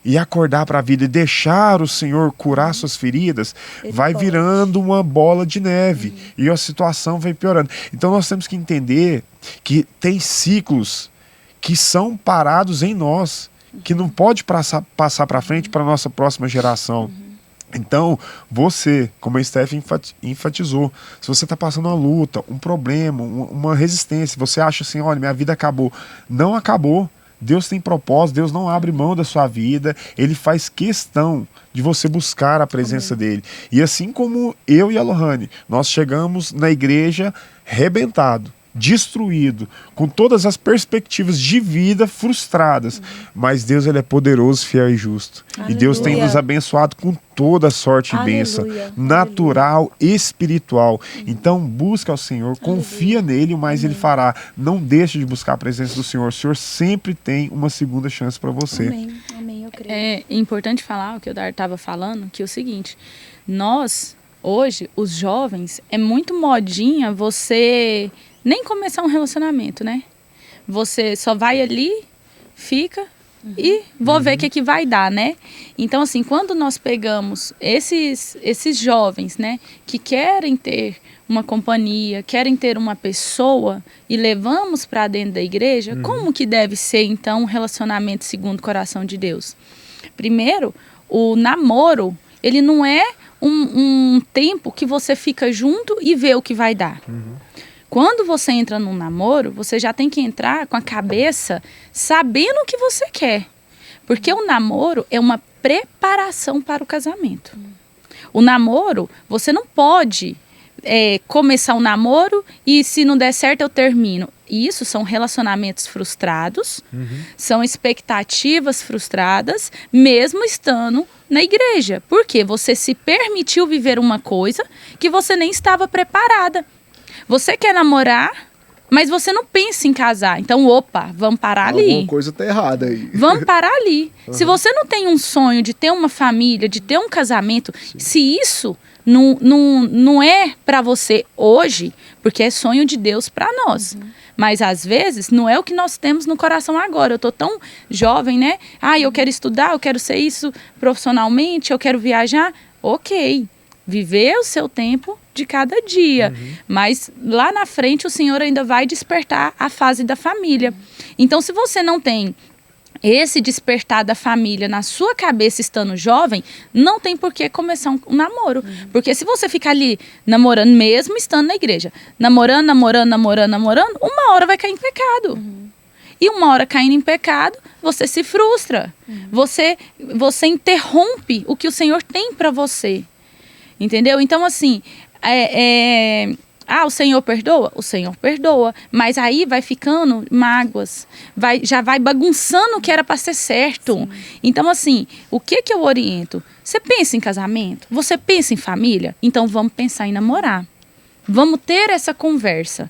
e acordar para a vida e deixar o Senhor curar suas feridas, vai virando uma bola de neve e a situação vai piorando. Então nós temos que entender que tem ciclos que são parados em nós, que não pode passar para frente para a nossa próxima geração. Então, você, como a Steph enfatizou, se você está passando uma luta, um problema, uma resistência, você acha assim, olha, minha vida acabou. Não acabou. Deus tem propósito, Deus não abre mão da sua vida, Ele faz questão de você buscar a presença dEle. E assim como eu e a Lohane, nós chegamos na igreja rebentado, destruído, com todas as perspectivas de vida frustradas, mas Deus ele é poderoso, fiel e justo. Aleluia. E Deus tem nos abençoado com toda sorte e bênção, natural, espiritual. Então busca ao Senhor, confia nele, o mais ele fará. Não deixe de buscar a presença do Senhor. O Senhor sempre tem uma segunda chance para você. Amém, eu creio. É importante falar o que o Dar estava falando, que é o seguinte: nós, hoje, os jovens, é muito modinha você nem começar um relacionamento, né? Você só vai ali, fica e vou ver o que vai dar, né? Então, assim, quando nós pegamos esses jovens, né, que querem ter uma companhia, querem ter uma pessoa e levamos para dentro da igreja, como que deve ser, então, um relacionamento segundo o coração de Deus? Primeiro, o namoro, ele não é um tempo que você fica junto e vê o que vai dar. Quando você entra num namoro, você já tem que entrar com a cabeça sabendo o que você quer. Porque o namoro é uma preparação para o casamento. O namoro, você não pode começar um namoro e se não der certo eu termino. Isso são relacionamentos frustrados, são expectativas frustradas, mesmo estando na igreja. Porque você se permitiu viver uma coisa que você nem estava preparada. Você quer namorar, mas você não pensa em casar. Então, vamos parar ali. Alguma coisa tá errada aí. Vamos parar ali. Se você não tem um sonho de ter uma família, de ter um casamento, se isso não é para você hoje, porque é sonho de Deus para nós. Mas, às vezes, não é o que nós temos no coração agora. Eu tô tão jovem, né? Eu quero estudar, eu quero ser isso profissionalmente, eu quero viajar. Ok. Viver o seu tempo de cada dia. Mas lá na frente o Senhor ainda vai despertar a fase da família. Então, se você não tem esse despertar da família na sua cabeça estando jovem, não tem por que começar um namoro. Porque se você ficar ali namorando, mesmo estando na igreja, namorando, uma hora vai cair em pecado. E uma hora caindo em pecado, você se frustra. Você interrompe o que o Senhor tem para você. Entendeu? Então, assim, o Senhor perdoa? O Senhor perdoa. Mas aí vai ficando mágoas. Já vai bagunçando o que era para ser certo. Sim. Então, assim, o que eu oriento? Você pensa em casamento? Você pensa em família? Então, vamos pensar em namorar. Vamos ter essa conversa.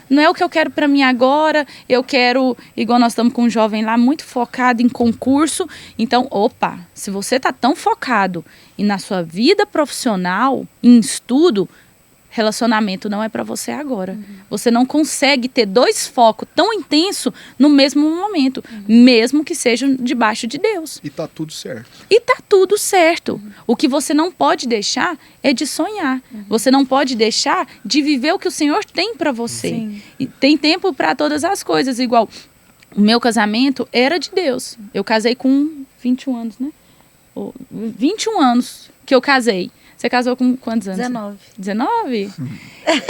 Não é o que eu quero para mim agora. Eu quero, igual nós estamos com um jovem lá, muito focado em concurso. Então, se você está tão focado na sua vida profissional, em estudo, relacionamento não é para você agora. Você não consegue ter 2 focos tão intensos no mesmo momento, mesmo que sejam debaixo de Deus. E tá tudo certo. O que você não pode deixar é de sonhar. Você não pode deixar de viver o que o Senhor tem para você. Sim. E tem tempo para todas as coisas. Igual, o meu casamento era de Deus. Eu casei com 21 anos, né? 21 anos que eu casei. Você casou com quantos anos? 19?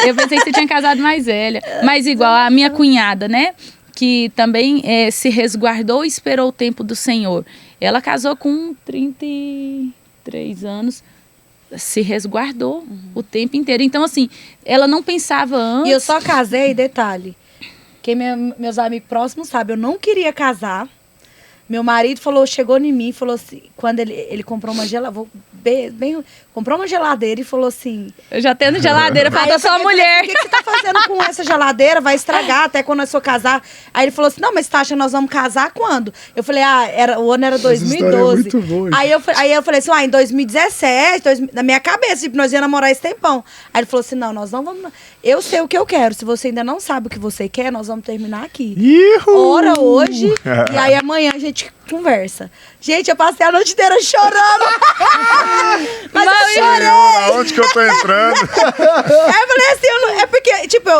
Eu pensei que você tinha casado mais velha. Mas igual a minha cunhada, né? Que também se resguardou e esperou o tempo do Senhor. Ela casou com 33 anos. Se resguardou o tempo inteiro. Então, assim, ela não pensava antes. E eu só casei, detalhe. Quem meus amigos próximos sabem, eu não queria casar. Meu marido chegou em mim e falou assim, quando ele comprou uma geladeira, comprou uma geladeira e falou assim... Eu já tendo geladeira, falta só a mulher. O que você tá fazendo com essa geladeira? Vai estragar até quando nós for casar. Aí ele falou assim, não, mas você tá achando que nós vamos casar quando? Eu falei, o ano era 2012. Aí eu falei assim, em 2017, na minha cabeça, nós ia namorar esse tempão. Aí ele falou assim, não, nós não vamos... Eu sei o que eu quero. Se você ainda não sabe o que você quer, nós vamos terminar aqui. Ora hoje, e aí amanhã a gente conversa. Gente, eu passei a noite inteira chorando. Mas eu chorei. Aonde que eu tô entrando? Eu falei assim, é porque,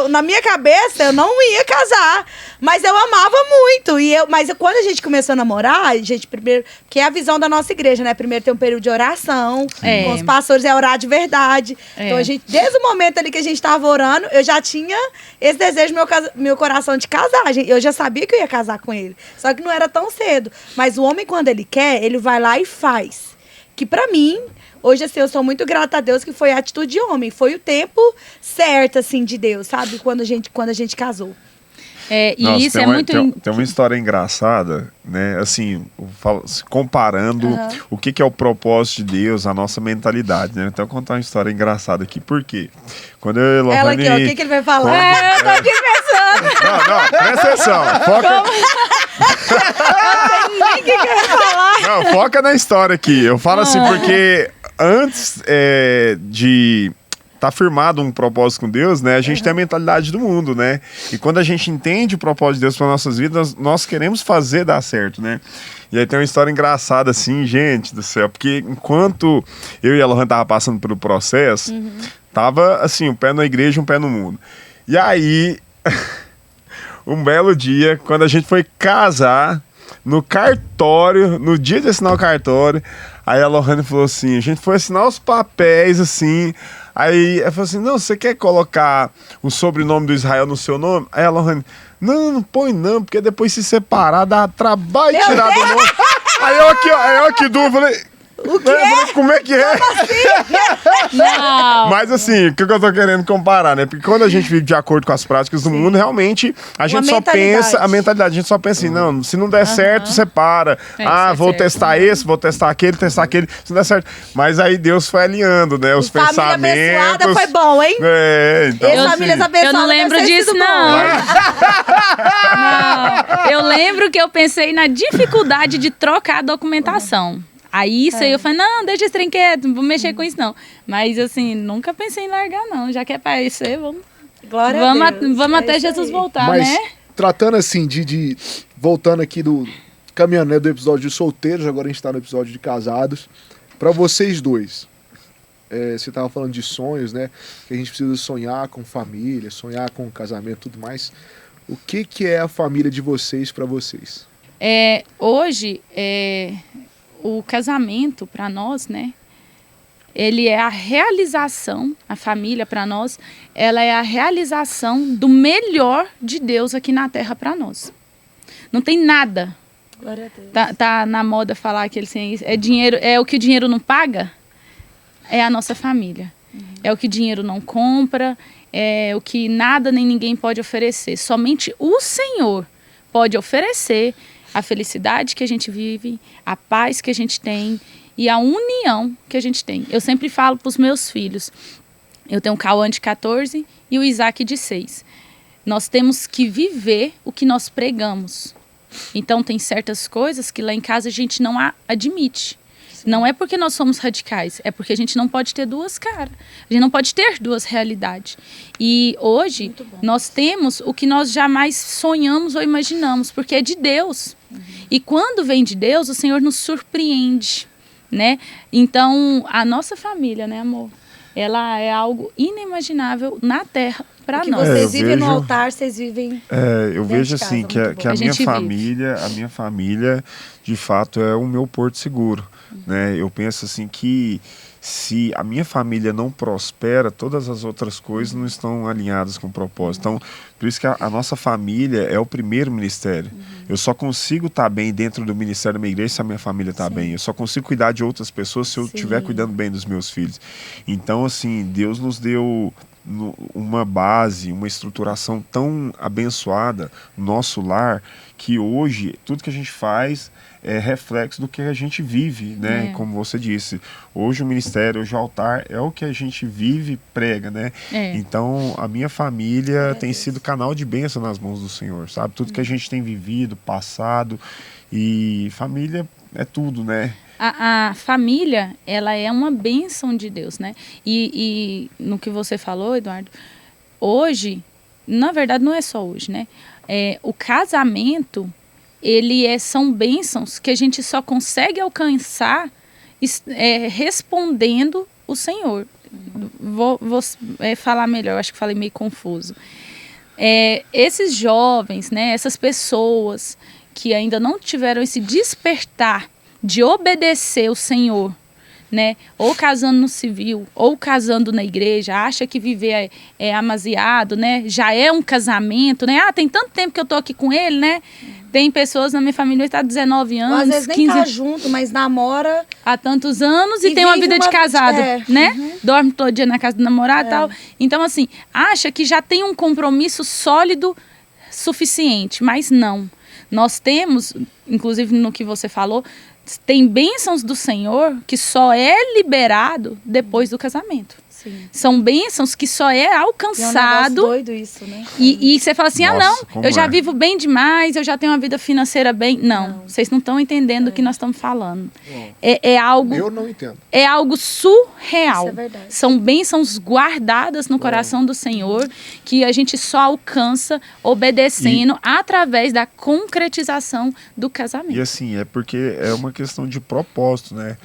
na minha cabeça, eu não ia casar. Mas eu amava muito. Mas quando a gente começou a namorar, a gente primeiro... Que é a visão da nossa igreja, né? Primeiro tem um período de oração. Com os pastores é orar de verdade. Então, a gente, desde o momento ali que a gente tava orando, eu já tinha esse desejo no meu coração de casar. Eu já sabia que eu ia casar com ele. Só que não era tão cedo. Mas o homem, quando ele quer, ele vai lá e faz. Que pra mim... Hoje, assim, eu sou muito grata a Deus que foi a atitude de homem. Foi o tempo certo, assim, de Deus, sabe? Quando a gente casou. Nossa, isso é muito... Tem uma história engraçada, né? Assim, comparando o que é o propósito de Deus, a nossa mentalidade, né? Então, eu vou contar uma história engraçada aqui. Por quê? Quando eu e Lohane... Ela aqui, ó, o que ele vai falar? Eu tô aqui pensando. Não, presta atenção. Foca... Eu não sei nem o que ele vai falar. Não, foca na história aqui. Eu falo assim porque antes de tá firmado um propósito com Deus, né? A gente tem a mentalidade do mundo, né? E quando a gente entende o propósito de Deus para nossas vidas, nós queremos fazer dar certo, né? E aí tem uma história engraçada assim, gente do céu, porque enquanto eu e a Lohane tava passando pelo processo, tava assim, um pé na igreja, um pé no mundo. E aí, um belo dia, quando a gente foi casar, no cartório, no dia de assinar o cartório, aí a Lohane falou assim, a gente foi assinar os papéis, assim, aí ela falou assim, não, você quer colocar o sobrenome do Israel no seu nome? Aí a Lohane, não põe não, porque depois se separar dá trabalho de tirar do nome. Aí eu aqui, Du, falei... O quê? Como é que é? Não. Mas assim, o que eu tô querendo comparar, né? Porque quando a gente vive de acordo com as práticas do mundo, realmente a gente só pensa, a mentalidade, a gente só pensa assim, não, se não der certo, você para. Vou testar esse, vou testar aquele, se não der certo. Mas aí Deus foi alinhando, né? Os pensamentos. Família abençoada foi bom, hein? Então, famílias abençoadas. Eu não lembro disso, não. Não. Eu lembro que eu pensei na dificuldade de trocar a documentação. Aí isso aí eu falei, não, deixa esse trem quieto, não vou mexer com isso não. Mas assim, nunca pensei em largar não, já que é pra isso aí, vamos até Jesus voltar, mas, né? Tratando assim, voltando aqui caminhando, né, do episódio de solteiros, agora a gente tá no episódio de casados. Pra vocês dois, você tava falando de sonhos, né, que a gente precisa sonhar com família, sonhar com casamento e tudo mais. O que é a família de vocês pra vocês? Hoje, o casamento para nós, né? Ele é a realização, a família para nós, ela é a realização do melhor de Deus aqui na Terra para nós. Não tem nada. Glória a Deus. Tá na moda falar que dinheiro, é o que o dinheiro não paga, é a nossa família. É o que o dinheiro não compra, é o que nada nem ninguém pode oferecer. Somente o Senhor pode oferecer a felicidade que a gente vive, a paz que a gente tem e a união que a gente tem. Eu sempre falo para os meus filhos, eu tenho o Cauã de 14 e o Isaac de 6. Nós temos que viver o que nós pregamos. Então tem certas coisas que lá em casa a gente não admite. Sim. Não é porque nós somos radicais, é porque a gente não pode ter duas caras. A gente não pode ter duas realidades. E hoje nós temos o que nós jamais sonhamos ou imaginamos, porque é de Deus. E quando vem de Deus, o Senhor nos surpreende, né? Então, a nossa família, né, amor? Ela é algo inimaginável na Terra para nós. Vocês vivem no altar, vocês vivem. Eu vejo assim que a minha família, de fato, é o meu porto seguro, né? Eu penso assim que se a minha família não prospera, todas as outras coisas não estão alinhadas com o propósito. Então, por isso que a nossa família é o primeiro ministério. Eu só consigo estar bem dentro do ministério da minha igreja se a minha família está bem. Eu só consigo cuidar de outras pessoas se eu estiver cuidando bem dos meus filhos. Então, assim, Deus nos deu uma base, uma estruturação tão abençoada no nosso lar, que hoje tudo que a gente faz é reflexo do que a gente vive, né? Como você disse, hoje o ministério, hoje o altar é o que a gente vive e prega, né? Então a minha família tem sido canal de bênção nas mãos do Senhor, sabe? Tudo que a gente tem vivido, passado, e família é tudo, né? A família, ela é uma bênção de Deus, né? E no que você falou, Eduardo, hoje, na verdade não é só hoje, né? O casamento, são bênçãos que a gente só consegue alcançar respondendo o Senhor. Vou falar melhor, acho que falei meio confuso. Esses jovens, né, essas pessoas que ainda não tiveram esse despertar de obedecer o Senhor, né? Ou casando no civil, ou casando na igreja, acha que viver é amasiado, né? Já é um casamento, né? Tem tanto tempo que eu tô aqui com ele, né? Tem pessoas na minha família que tá 19 anos, às vezes nem 15 tá junto, mas namora há tantos anos e tem uma vida de casado, né? Dorme todo dia na casa do namorado e tal. Então, assim, acha que já tem um compromisso sólido suficiente, mas não. Nós temos, inclusive no que você falou, tem bênçãos do Senhor que só é liberado depois do casamento. Sim. São bênçãos que só é alcançado. É um doido isso, né? E você fala assim, eu já vivo bem demais, eu já tenho uma vida financeira bem. Não, vocês não estão entendendo o que nós estamos falando. É algo... Eu não entendo. É algo surreal. Isso é verdade. São bênçãos guardadas no coração do Senhor que a gente só alcança obedecendo através da concretização do casamento. E assim, é porque é uma questão de propósito, né?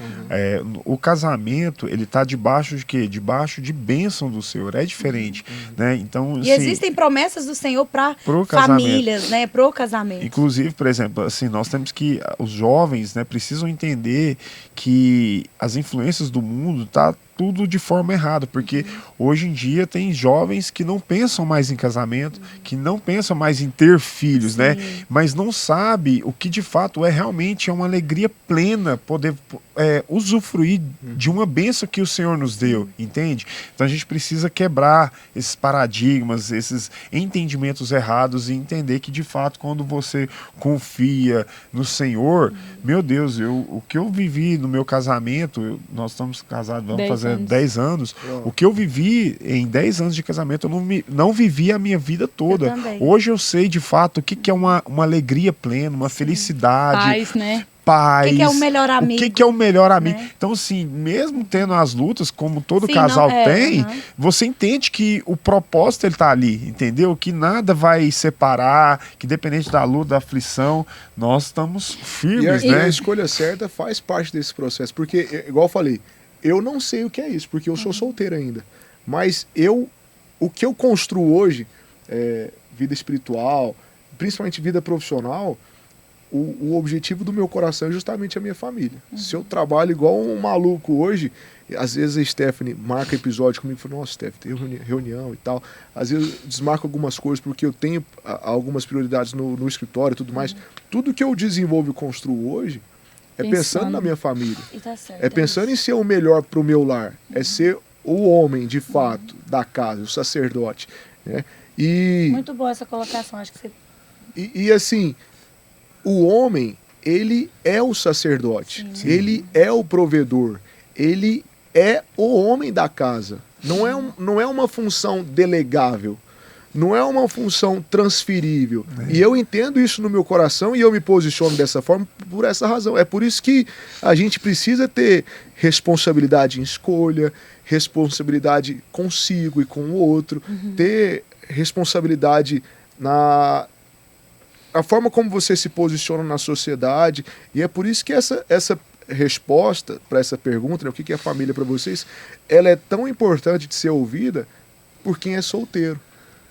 O casamento, ele tá debaixo de quê? Debaixo de bênção do Senhor, é diferente, né? Então, e assim, existem promessas do Senhor para famílias, né? Pro casamento. Inclusive, por exemplo, assim, nós temos que, os jovens, né, precisam entender que as influências do mundo tá tudo de forma errada, porque hoje em dia tem jovens que não pensam mais em casamento, que não pensam mais em ter filhos, né? Mas não sabe o que de fato realmente é uma alegria plena poder usufruir de uma bênção que o Senhor nos deu, entende? Então a gente precisa quebrar esses paradigmas, esses entendimentos errados e entender que de fato quando você confia no Senhor, meu Deus, o que eu vivi no meu casamento, nós estamos casados, vamos fazer 10 anos. O que eu vivi em 10 anos de casamento, eu não vivi a minha vida toda. Hoje eu sei de fato o que é uma alegria plena, uma felicidade. Paz, né? Paz. O que é o melhor amigo? O que é o melhor amigo? Né? Então, assim, mesmo tendo as lutas, como todo casal tem, você entende que o propósito ele tá ali, entendeu? Que nada vai separar, que dependente da luta, da aflição, nós estamos firmes, e né? a escolha certa faz parte desse processo, porque, igual eu falei, eu não sei o que é isso, porque eu sou solteiro ainda. Mas o que eu construo hoje, vida espiritual, principalmente vida profissional, o objetivo do meu coração é justamente a minha família. Se eu trabalho igual um maluco hoje, às vezes a Stephanie marca episódio comigo e fala, nossa, Stephanie, tem reunião e tal. Às vezes eu desmarco algumas coisas porque eu tenho algumas prioridades no escritório e tudo mais. Tudo que eu desenvolvo e construo hoje é pensando na minha família. Tá certo, é pensando em ser o melhor para o meu lar. É ser o homem, de fato, da casa, o sacerdote. Né? Muito boa essa colocação, acho que você... E assim, o homem, ele é o sacerdote. Sim. Ele é o provedor. Ele é o homem da casa. Não é uma função delegável. Não é uma função transferível. E eu entendo isso no meu coração e eu me posiciono dessa forma por essa razão. É por isso que a gente precisa ter responsabilidade em escolha, responsabilidade consigo e com o outro, ter responsabilidade a forma como você se posiciona na sociedade. E é por isso que essa resposta para essa pergunta, né, o que é família para vocês, ela é tão importante de ser ouvida por quem é solteiro.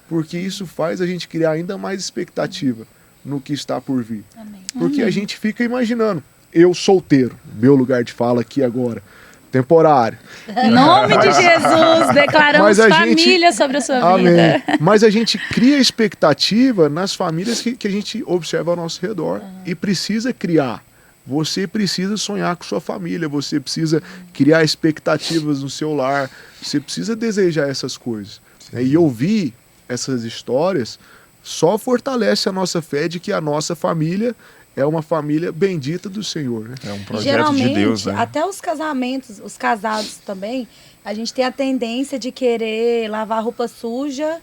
Porque isso faz a gente criar ainda mais expectativa no que está por vir. Amém. Porque a gente fica imaginando, eu solteiro, meu lugar de fala aqui agora, temporário. Em nome de Jesus, declaramos família sobre a sua vida. Mas a gente cria expectativa nas famílias que a gente observa ao nosso redor e precisa criar. Você precisa sonhar com sua família, você precisa criar expectativas no seu lar, você precisa desejar essas coisas. E ouvir essas histórias só fortalece a nossa fé de que a nossa família é uma família bendita do Senhor, né? É um projeto de Deus, né? Até os casamentos, os casados também, a gente tem a tendência de querer lavar roupa suja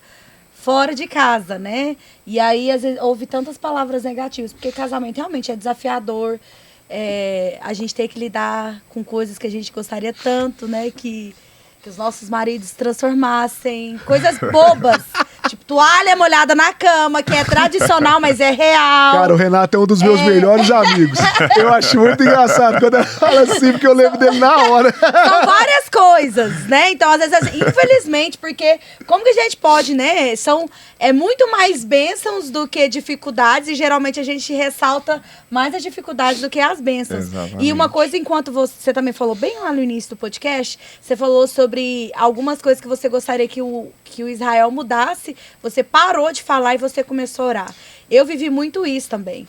fora de casa, né? E aí, às vezes, ouve tantas palavras negativas, porque casamento realmente é desafiador. A gente tem que lidar com coisas que a gente gostaria tanto, né? Que os nossos maridos transformassem, coisas bobas, tipo toalha molhada na cama, que é tradicional, mas é real. Cara, o Renato é um dos meus melhores amigos. Eu acho muito engraçado quando ela fala assim, porque eu lembro dele na hora. São várias coisas, né? Então, às vezes, assim, infelizmente, porque como que a gente pode, né? É muito mais bênçãos do que dificuldades, e geralmente a gente ressalta mais as dificuldades do que as bênçãos. Exatamente. E uma coisa, enquanto você também falou bem lá no início do podcast, você falou sobre algumas coisas que você gostaria que o Israel mudasse, você parou de falar e você começou a orar. Eu vivi muito isso também.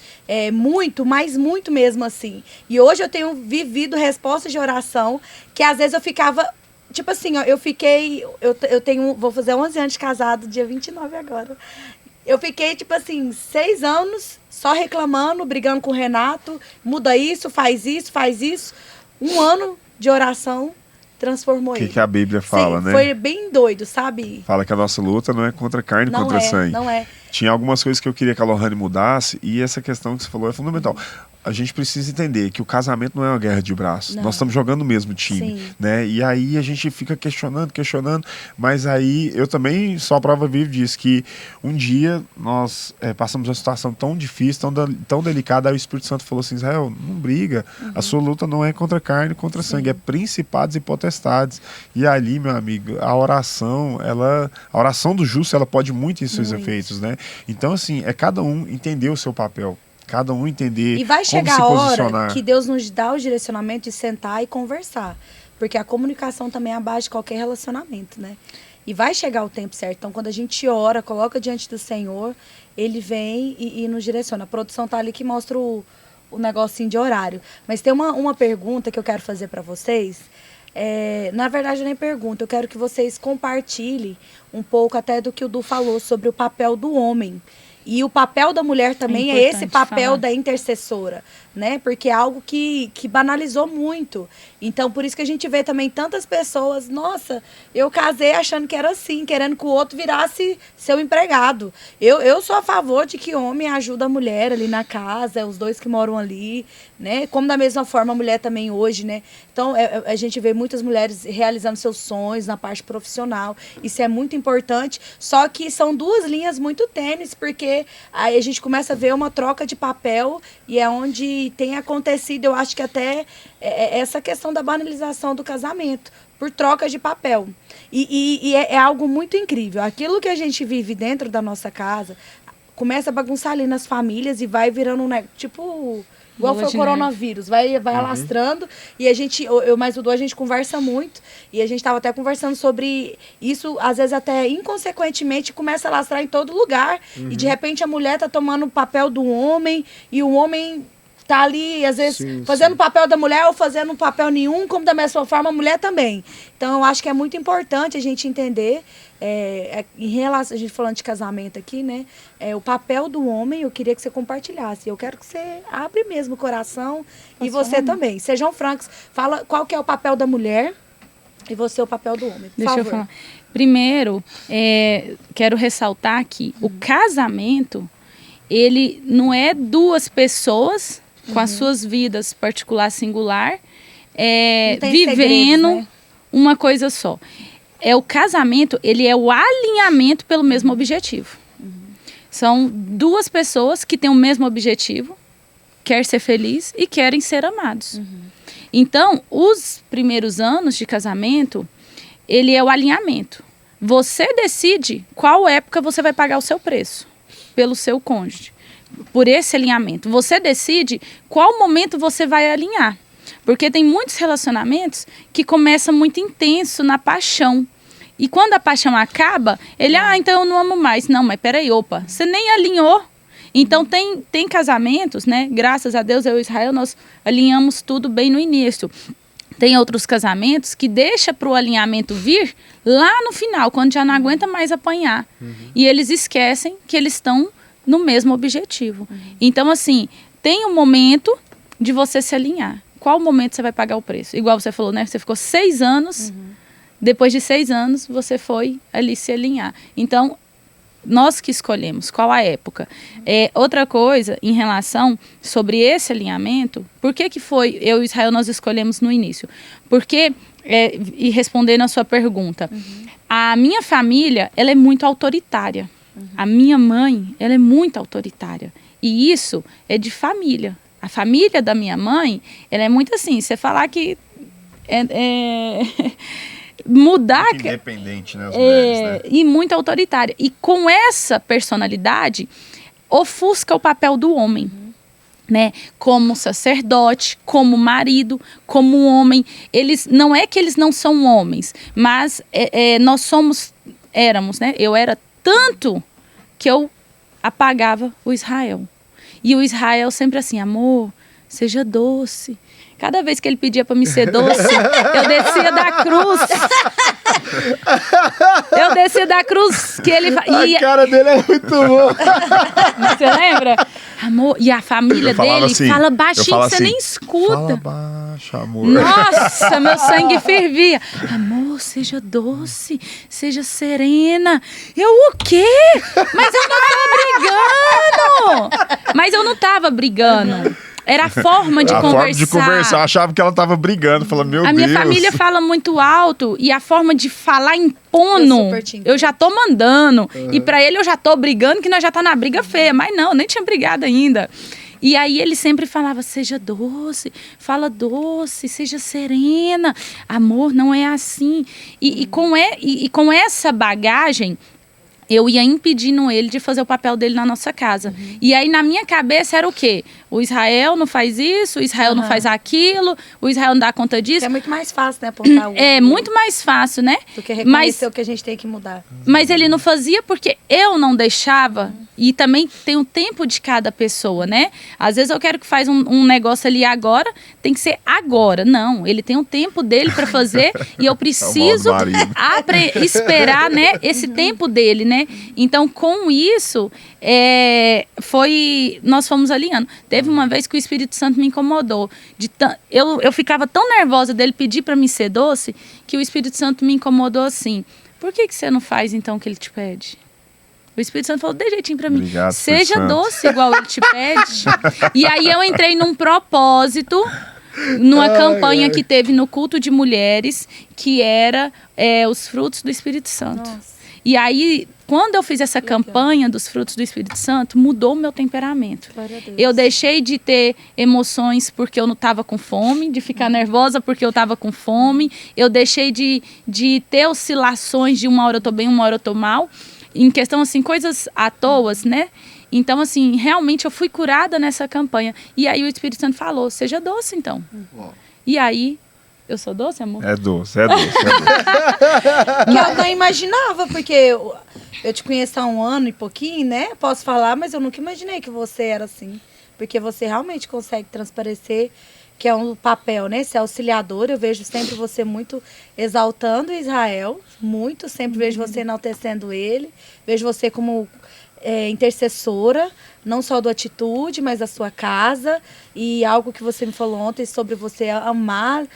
Muito, mas muito mesmo assim. E hoje eu tenho vivido respostas de oração que às vezes eu ficava... Tipo assim, ó, vou fazer 11 anos de casado, dia 29 agora. Eu fiquei, tipo assim, 6 anos só reclamando, brigando com o Renato. Muda isso, faz isso, faz isso. 1 ano de oração transformou ele. O que a Bíblia fala, né? Foi bem doido, sabe? Fala que a nossa luta não é contra carne, contra sangue. Não é. Tinha algumas coisas que eu queria que a Lohane mudasse, e essa questão que você falou é fundamental. A gente precisa entender que o casamento não é uma guerra de braços. Nós estamos jogando no mesmo time, né? E aí a gente fica questionando, mas aí eu também sou a prova viva disso, que um dia nós passamos uma situação tão difícil, tão delicada, aí o Espírito Santo falou assim, Israel, não briga, a sua luta não é contra carne, contra sangue, é principados e potestades. E ali, meu amigo, a oração do justo, ela pode muito em seus efeitos, né? Então, assim, cada um entender o seu papel. Cada um entender como se posicionar. E vai chegar a hora que Deus nos dá o direcionamento de sentar e conversar. Porque a comunicação também é a base de qualquer relacionamento, né? E vai chegar o tempo certo. Então, quando a gente ora, coloca diante do Senhor, Ele vem e nos direciona. A produção tá ali que mostra o negocinho de horário. Mas tem uma pergunta que eu quero fazer para vocês. Na verdade, nem pergunta. Eu quero que vocês compartilhem um pouco até do que o Du falou sobre o papel do homem. E o papel da mulher também é esse papel da intercessora, né? Porque é algo que banalizou muito. Então, por isso que a gente vê também tantas pessoas, nossa, eu casei achando que era assim, querendo que o outro virasse seu empregado. Eu sou a favor de que homem ajuda a mulher ali na casa, os dois que moram ali, né? Como da mesma forma a mulher também hoje, né? Então, a gente vê muitas mulheres realizando seus sonhos na parte profissional. Isso é muito importante, só que são duas linhas muito tênues, porque aí a gente começa a ver uma troca de papel e é onde tem acontecido, eu acho que até essa questão da banalização do casamento, por troca de papel. E é algo muito incrível. Aquilo que a gente vive dentro da nossa casa começa a bagunçar ali nas famílias e vai virando tipo... Igual foi o coronavírus, vai alastrando. E a gente, mais o Du, a gente conversa muito. E a gente estava até conversando sobre isso, às vezes até inconsequentemente começa a alastrar em todo lugar. E de repente a mulher tá tomando o papel do homem e o homem tá ali, às vezes, fazendo o papel da mulher ou fazendo um papel nenhum, como da mesma forma a mulher também. Então eu acho que é muito importante a gente entender, em relação, a gente falando de casamento aqui, né? O papel do homem, eu queria que você compartilhasse. Eu quero que você abra mesmo o coração e você também. Sejam francos. Fala qual que é o papel da mulher e você o papel do homem, por favor. Eu falar. Primeiro, quero ressaltar que o casamento, ele não é duas pessoas com as suas vidas particular, singular, vivendo segredos, né? Uma coisa só. O casamento, ele é o alinhamento pelo mesmo objetivo. São duas pessoas que têm o mesmo objetivo, querem ser felizes e querem ser amados. Então, os primeiros anos de casamento, ele é o alinhamento. Você decide qual época você vai pagar o seu preço pelo seu cônjuge. Por esse alinhamento. Você decide qual momento você vai alinhar. Porque tem muitos relacionamentos que começam muito intenso na paixão. E quando a paixão acaba, ele, então eu não amo mais. Não, mas peraí, opa, você nem alinhou. Então tem casamentos, né? Graças a Deus, eu e Israel, nós alinhamos tudo bem no início. Tem outros casamentos que deixa para o alinhamento vir lá no final, quando já não aguenta mais apanhar. E eles esquecem que eles estão no mesmo objetivo. Então, assim, tem um momento de você se alinhar. Qual momento você vai pagar o preço? Igual você falou, né? Você ficou 6 anos, depois de 6 anos, você foi ali se alinhar. Então, nós que escolhemos qual a época. Outra coisa, em relação sobre esse alinhamento, por que foi, eu e Israel, nós escolhemos no início? Porque, e respondendo a sua pergunta, a minha família, ela é muito autoritária. A minha mãe, ela é muito autoritária. E isso é de família. A família da minha mãe, ela é muito assim, você falar que mudar... Muito independente, né, as mulheres, né? E muito autoritária. E com essa personalidade, ofusca o papel do homem. Né? Como sacerdote, como marido, como homem. Eles, não é que eles não são homens, mas nós éramos, né? Eu era tanto que eu apagava o Israel. E o Israel sempre assim, amor, seja doce. Cada vez que ele pedia para me ser doce, eu descia da cruz. Eu descia da cruz que ele... A cara dele é muito boa. Você lembra? Amor, e a família dele assim, fala baixinho, você assim, nem escuta. Fala baixo, amor. Nossa, meu sangue fervia. Amor, seja doce, seja serena. Eu o quê? Mas eu não tava brigando. Mas eu não tava brigando. Era a forma de conversar. Forma de conversar. Eu achava que ela tava brigando. Falando, meu Deus. A minha família fala muito alto. E a forma de falar impondo, eu já tô mandando. E pra ele eu já tô brigando, que nós já tá na briga feia. Mas não, nem tinha brigado ainda. E aí ele sempre falava, seja doce, fala doce, seja serena. Amor, não é assim. E com essa bagagem, eu ia impedindo ele de fazer o papel dele na nossa casa. E aí, na minha cabeça, era o quê? O Israel não faz isso, o Israel não faz aquilo, o Israel não dá conta disso. É muito mais fácil, né, apontar o... É muito mais fácil, né? Do que reconhecer o que a gente tem que mudar. Mas ele não fazia porque eu não deixava. E também tem o tempo de cada pessoa, né? Às vezes eu quero que faz um negócio ali agora, tem que ser agora. Não, ele tem um tempo dele para fazer e eu preciso esperar, né, esse tempo dele, né? Então, com isso, nós fomos alinhando. Teve uma vez que o Espírito Santo me incomodou. Eu ficava tão nervosa dele pedir para me ser doce, que o Espírito Santo me incomodou assim. Por que você não faz, então, o que ele te pede? O Espírito Santo falou, dê jeitinho pra mim. Obrigado, seja doce igual ele te pede. E aí eu entrei num propósito, numa campanha que teve no culto de mulheres, que era os frutos do Espírito Santo. Nossa. E aí, quando eu fiz essa campanha dos frutos do Espírito Santo, mudou o meu temperamento. Eu deixei de ter emoções porque eu não estava com fome, de ficar nervosa porque eu estava com fome. Eu deixei de ter oscilações de uma hora eu tô bem, uma hora eu tô mal. Em questão, assim, coisas à toa, né? Então, assim, realmente eu fui curada nessa campanha. E aí o Espírito Santo falou, seja doce, então. E aí, eu sou doce, amor? É doce. Que eu não imaginava, porque eu te conheço há 1 ano e pouquinho, né? Posso falar, mas eu nunca imaginei que você era assim. Porque você realmente consegue transparecer, que é um papel, né? Ser auxiliador. Eu vejo sempre você muito exaltando Israel, muito. Sempre vejo você enaltecendo ele. Vejo você como intercessora, não só do Atitude, mas da sua casa. E algo que você me falou ontem sobre você amar...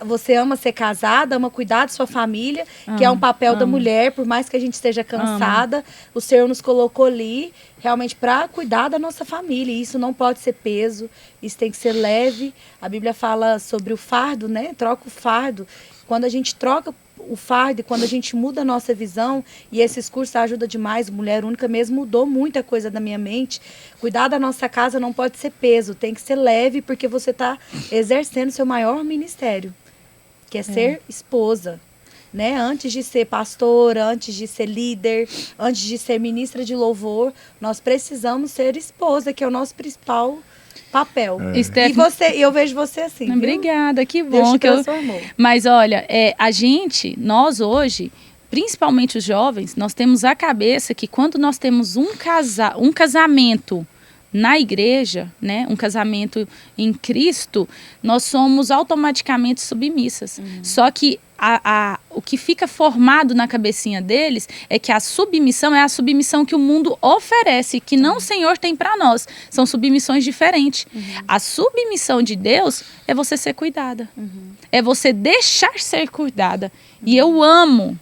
Você ama ser casada, ama cuidar de sua família, que é um papel da mulher, por mais que a gente esteja cansada, o Senhor nos colocou ali realmente para cuidar da nossa família. E isso não pode ser peso, isso tem que ser leve. A Bíblia fala sobre o fardo, né? Troca o fardo. Quando a gente troca o fardo e quando a gente muda a nossa visão, e esses cursos ajudam demais, Mulher Única mesmo mudou muita coisa da minha mente. Cuidar da nossa casa não pode ser peso, tem que ser leve, porque você está exercendo seu maior ministério, que é ser esposa, né? Antes de ser pastora, antes de ser líder, antes de ser ministra de louvor, nós precisamos ser esposa, que é o nosso principal papel. E eu vejo você assim. Obrigada, que bom. Deus te transformou. Mas olha, nós hoje, principalmente os jovens, nós temos a cabeça que quando nós temos um casamento na igreja, né, um casamento em Cristo, nós somos automaticamente submissas. Só que o que fica formado na cabecinha deles é que a submissão é a submissão que o mundo oferece, que não o Senhor tem para nós. São submissões diferentes. A submissão de Deus é você ser cuidada. É você deixar ser cuidada. E eu amo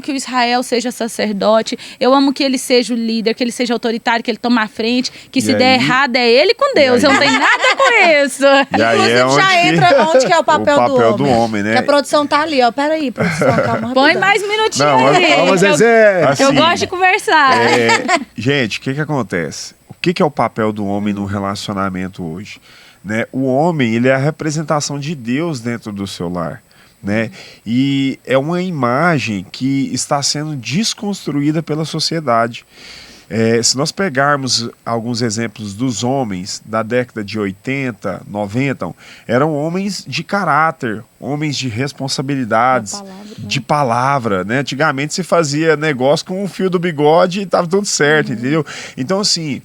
que o Israel seja sacerdote, eu amo que ele seja o líder, que ele seja autoritário, que ele tome a frente, que se der errado é ele com Deus, eu não tenho nada com isso. E aí entra onde que é o papel do homem, né? Que a produção tá ali, ó, peraí, produção, calma. Põe mais um minutinho aí. Eu gosto de conversar. Gente, o que acontece? O que é o papel do homem no relacionamento hoje? Né? O homem, ele é a representação de Deus dentro do seu lar. Né? E é uma imagem que está sendo desconstruída pela sociedade. Se nós pegarmos alguns exemplos dos homens da década de 80, 90, eram homens de caráter, homens de responsabilidades, de palavra, né? Antigamente se fazia negócio com um fio do bigode e estava tudo certo, entendeu? Então, assim,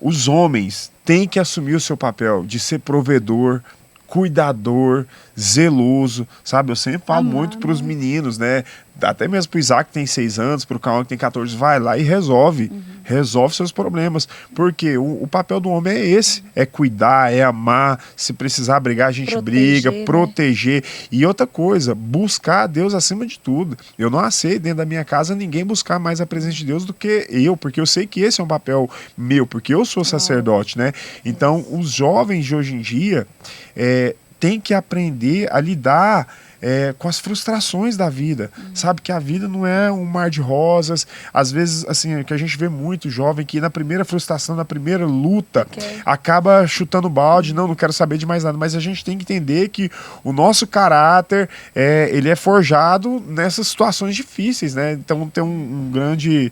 os homens têm que assumir o seu papel de ser provedor, cuidador, zeloso, sabe? Eu sempre falo muito para os meninos, né? Até mesmo para o Isaac que tem 6 anos, para o Cauã que tem 14, vai lá e resolve. Resolve seus problemas. Porque o papel do homem é esse, é cuidar, é amar, se precisar brigar a gente briga, proteger. E outra coisa, buscar a Deus acima de tudo. Eu não aceito dentro da minha casa ninguém buscar mais a presença de Deus do que eu, porque eu sei que esse é um papel meu, porque eu sou sacerdote, né? Então, os jovens de hoje em dia têm que aprender a lidar com as frustrações da vida. Sabe que a vida não é um mar de rosas. Às vezes, assim, que a gente vê muito jovem que na primeira frustração, na primeira luta, acaba chutando balde, não quero saber de mais nada. Mas a gente tem que entender que o nosso caráter, ele é forjado nessas situações difíceis, né? Então tem um grande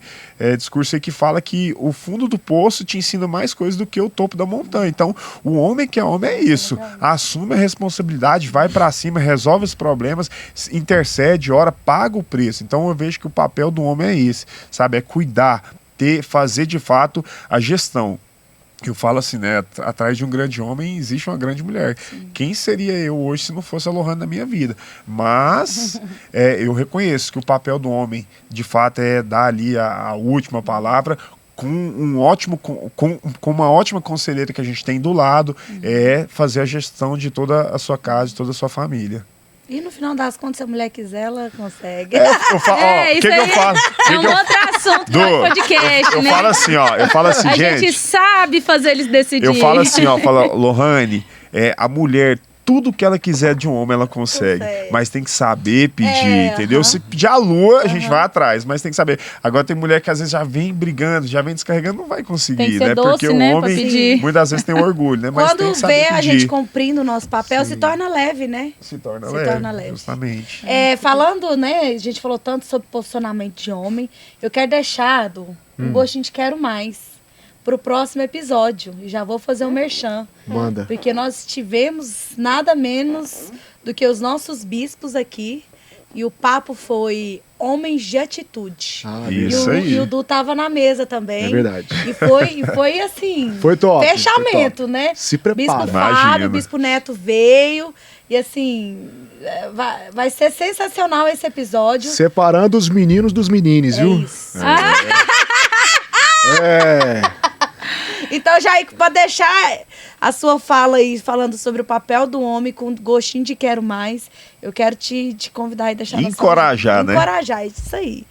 discurso aí que fala que o fundo do poço te ensina mais coisas do que o topo da montanha. Então, o homem que é homem é isso. Assume a responsabilidade, vai pra cima, resolve os problemas, intercede, ora, paga o preço. Então, eu vejo que o papel do homem é esse, sabe? É cuidar, fazer de fato a gestão. Eu falo assim, né? Atrás de um grande homem existe uma grande mulher. Sim. Quem seria eu hoje se não fosse a Lohane na minha vida? Mas eu reconheço que o papel do homem, de fato, é dar ali a última palavra, com uma ótima conselheira que a gente tem do lado, fazer a gestão de toda a sua casa, de toda a sua família. E no final das contas, se a mulher quiser, ela consegue. Eu falo outro assunto do podcast, eu falo assim, a gente... gente sabe fazer eles decidirem. Eu falo assim, Lohane, a mulher... Tudo que ela quiser de um homem, ela consegue. Mas tem que saber pedir, entendeu? Se pedir a lua, a gente vai atrás, mas tem que saber. Agora tem mulher que às vezes já vem brigando, já vem descarregando, não vai conseguir, tem que ser né? doce, porque né, o homem muitas vezes tem orgulho, né? Mas quando tem que saber vê a pedir. gente cumprindo o nosso papel, se torna leve, né? Se torna leve, justamente. Falando, né, a gente falou tanto sobre posicionamento de homem, eu quero deixar um gostinho de quero mais pro próximo episódio. E já vou fazer um merchan. Manda. Porque nós tivemos nada menos do que os nossos bispos aqui. E o papo foi homens de atitude. Isso aí. E o Du tava na mesa também. É verdade. E foi assim... Foi top. Fechamento, foi top. Né? Se prepara. Bispo Fábio, Bispo Neto veio. E assim... Vai ser sensacional esse episódio. Separando os meninos dos menines, viu? Isso. Então, Jair, pode deixar a sua fala aí, falando sobre o papel do homem com gostinho de quero mais. Eu quero te convidar e deixar encorajar, né? Encorajar, isso aí.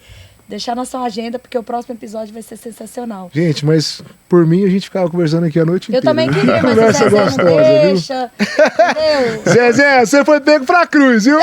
Deixar na sua agenda, porque o próximo episódio vai ser sensacional. Gente, mas por mim a gente ficava conversando aqui a noite inteira. Eu também queria, mas conversa o Zezé gostosa, não deixa. Entendeu? Zezé, você foi pego pra cruz, viu?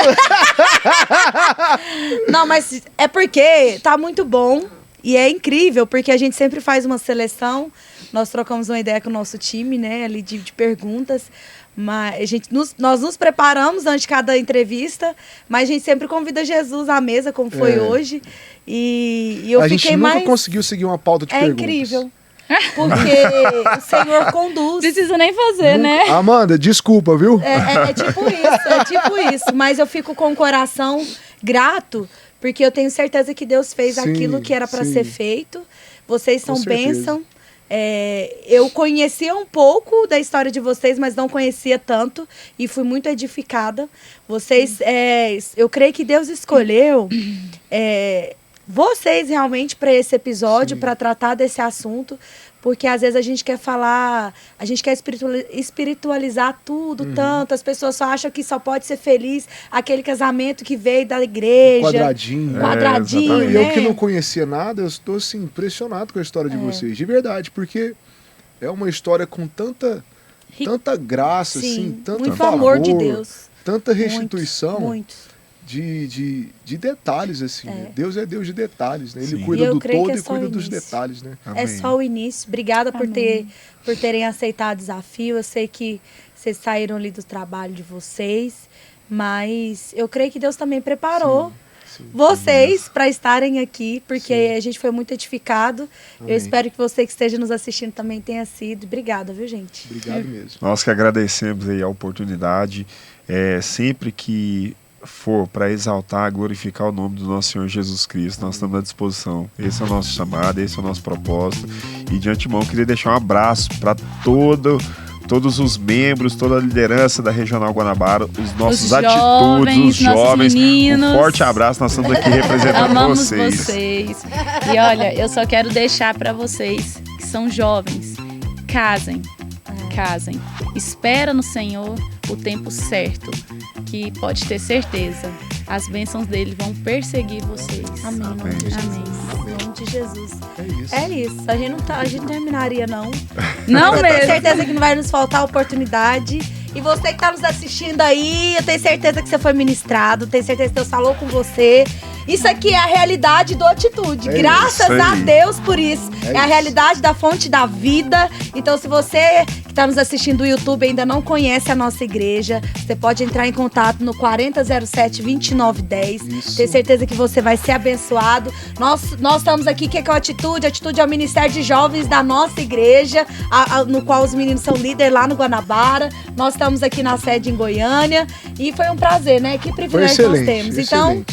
Não, mas é porque tá muito bom. E é incrível, porque a gente sempre faz uma seleção. Nós trocamos uma ideia com o nosso time, né, ali de perguntas. Mas nós nos preparamos antes de cada entrevista, mas a gente sempre convida Jesus à mesa, como foi hoje. E eu a fiquei gente nunca conseguiu seguir uma pauta de perguntas. É incrível. Porque o Senhor conduz. Precisa nem fazer, né? Amanda, desculpa, viu? É tipo isso. Mas eu fico com o coração grato, porque eu tenho certeza que Deus fez aquilo que era para ser feito. Vocês são bênção. Eu conhecia um pouco da história de vocês, mas não conhecia tanto. E fui muito edificada. Vocês, eu creio que Deus escolheu vocês realmente para esse episódio, para tratar desse assunto. Porque às vezes a gente quer falar, a gente quer espiritualizar tudo tanto. As pessoas só acham que só pode ser feliz aquele casamento que veio da igreja. Quadradinho. Né? E eu que não conhecia nada, eu estou assim, impressionado com a história de vocês. De verdade, porque é uma história com tanta graça, assim, tanto muito favor, amor de Deus. Tanta restituição. Muitos. De detalhes, assim. Deus é Deus de detalhes, né? Ele Sim. cuida do todo e cuida dos detalhes, né? Amém. É só o início. Obrigada por terem aceitado o desafio. Eu sei que vocês saíram ali do trabalho de vocês, mas eu creio que Deus também preparou vocês para estarem aqui, porque a gente foi muito edificado. Amém. Eu espero que você que esteja nos assistindo também tenha sido. Obrigada, viu, gente? Obrigado mesmo. Nós que agradecemos aí a oportunidade. Sempre que for para exaltar, glorificar o nome do nosso Senhor Jesus Cristo, nós estamos à disposição. Esse é o nosso chamado, esse é o nosso propósito. E de antemão, eu queria deixar um abraço para todos os membros, toda a liderança da Regional Guanabara, os nossos atitudes, os jovens. Meninos. Um forte abraço, nós estamos aqui representando vocês. E olha, eu só quero deixar para vocês que são jovens, casem. Espera no Senhor o tempo certo, que pode ter certeza, as bênçãos dele vão perseguir vocês. Amém. Em nome de Jesus. É isso. A gente não terminaria, não. Não mesmo. Eu tenho certeza que não vai nos faltar oportunidade. E você que tá nos assistindo aí, eu tenho certeza que você foi ministrado, tenho certeza que Deus falou com você. Isso aqui é a realidade do Atitude. Graças a Deus por isso. É a realidade da fonte da vida. Então, se você que está nos assistindo do YouTube ainda não conhece a nossa igreja, você pode entrar em contato no 4007-2910. Tenho certeza que você vai ser abençoado. Nós estamos aqui, que é o Atitude? Atitude é o Ministério de Jovens da nossa igreja, no qual os meninos são líderes lá no Guanabara. Nós estamos aqui na sede em Goiânia. E foi um prazer, né? Que privilégio nós temos. Então,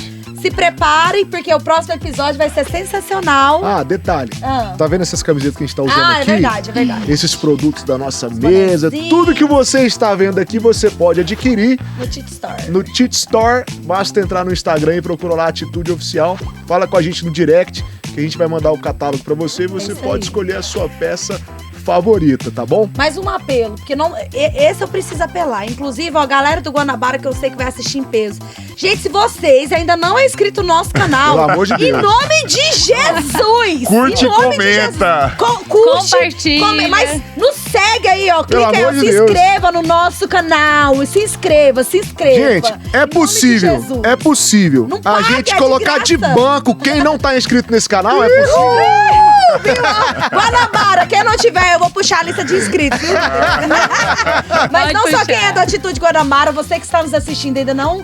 se preparem, porque o próximo episódio vai ser sensacional. Detalhe. Tá vendo essas camisetas que a gente tá usando aqui? É verdade. Esses produtos da nossa mesa, tudo que você está vendo aqui, você pode adquirir no Cheat Store. No Cheat Store, basta entrar no Instagram e procurar lá Atitude Oficial. Fala com a gente no direct, que a gente vai mandar o catálogo pra você e você pode escolher a sua peça favorita, tá bom? Mais um apelo, porque esse eu preciso apelar. Inclusive, a galera do Guanabara, que eu sei que vai assistir em peso. Gente, se vocês ainda não é inscrito no nosso canal, pelo amor de Deus, em nome de Jesus! Curte e comenta! Compartilha! Mas nos segue aí, ó. Clica aí, se inscreva no nosso canal. Se inscreva. Gente, é possível. É possível. A gente colocar de banco quem não tá inscrito nesse canal, é possível. Guanabara, quem não tiver, eu vou puxar a lista de inscritos, viu? Mas não só quem é do Atitude Guanabara, você que está nos assistindo ainda não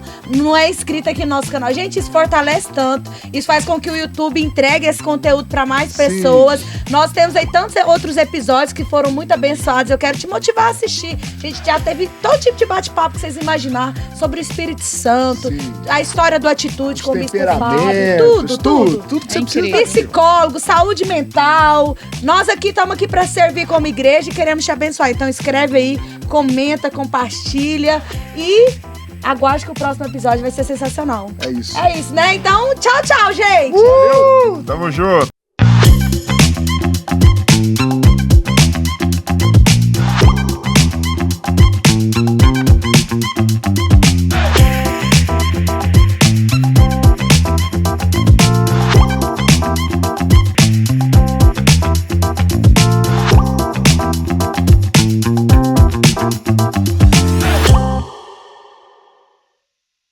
é inscrito aqui no nosso canal. Gente, isso fortalece tanto. Isso faz com que o YouTube entregue esse conteúdo para mais pessoas. Nós temos aí tantos outros episódios que foram muito abençoados. Eu quero te motivar a assistir. A gente já teve todo tipo de bate-papo que vocês imaginar sobre o Espírito Santo, a história do Atitude, como isso tudo que você precisa. Psicólogo, saúde mental. Nós aqui estamos aqui para servir como igreja e queremos te abençoar. Então escreve aí, comenta, compartilha e aguarde que o próximo episódio vai ser sensacional. É isso. É isso, né? Então, tchau, gente! Tamo junto!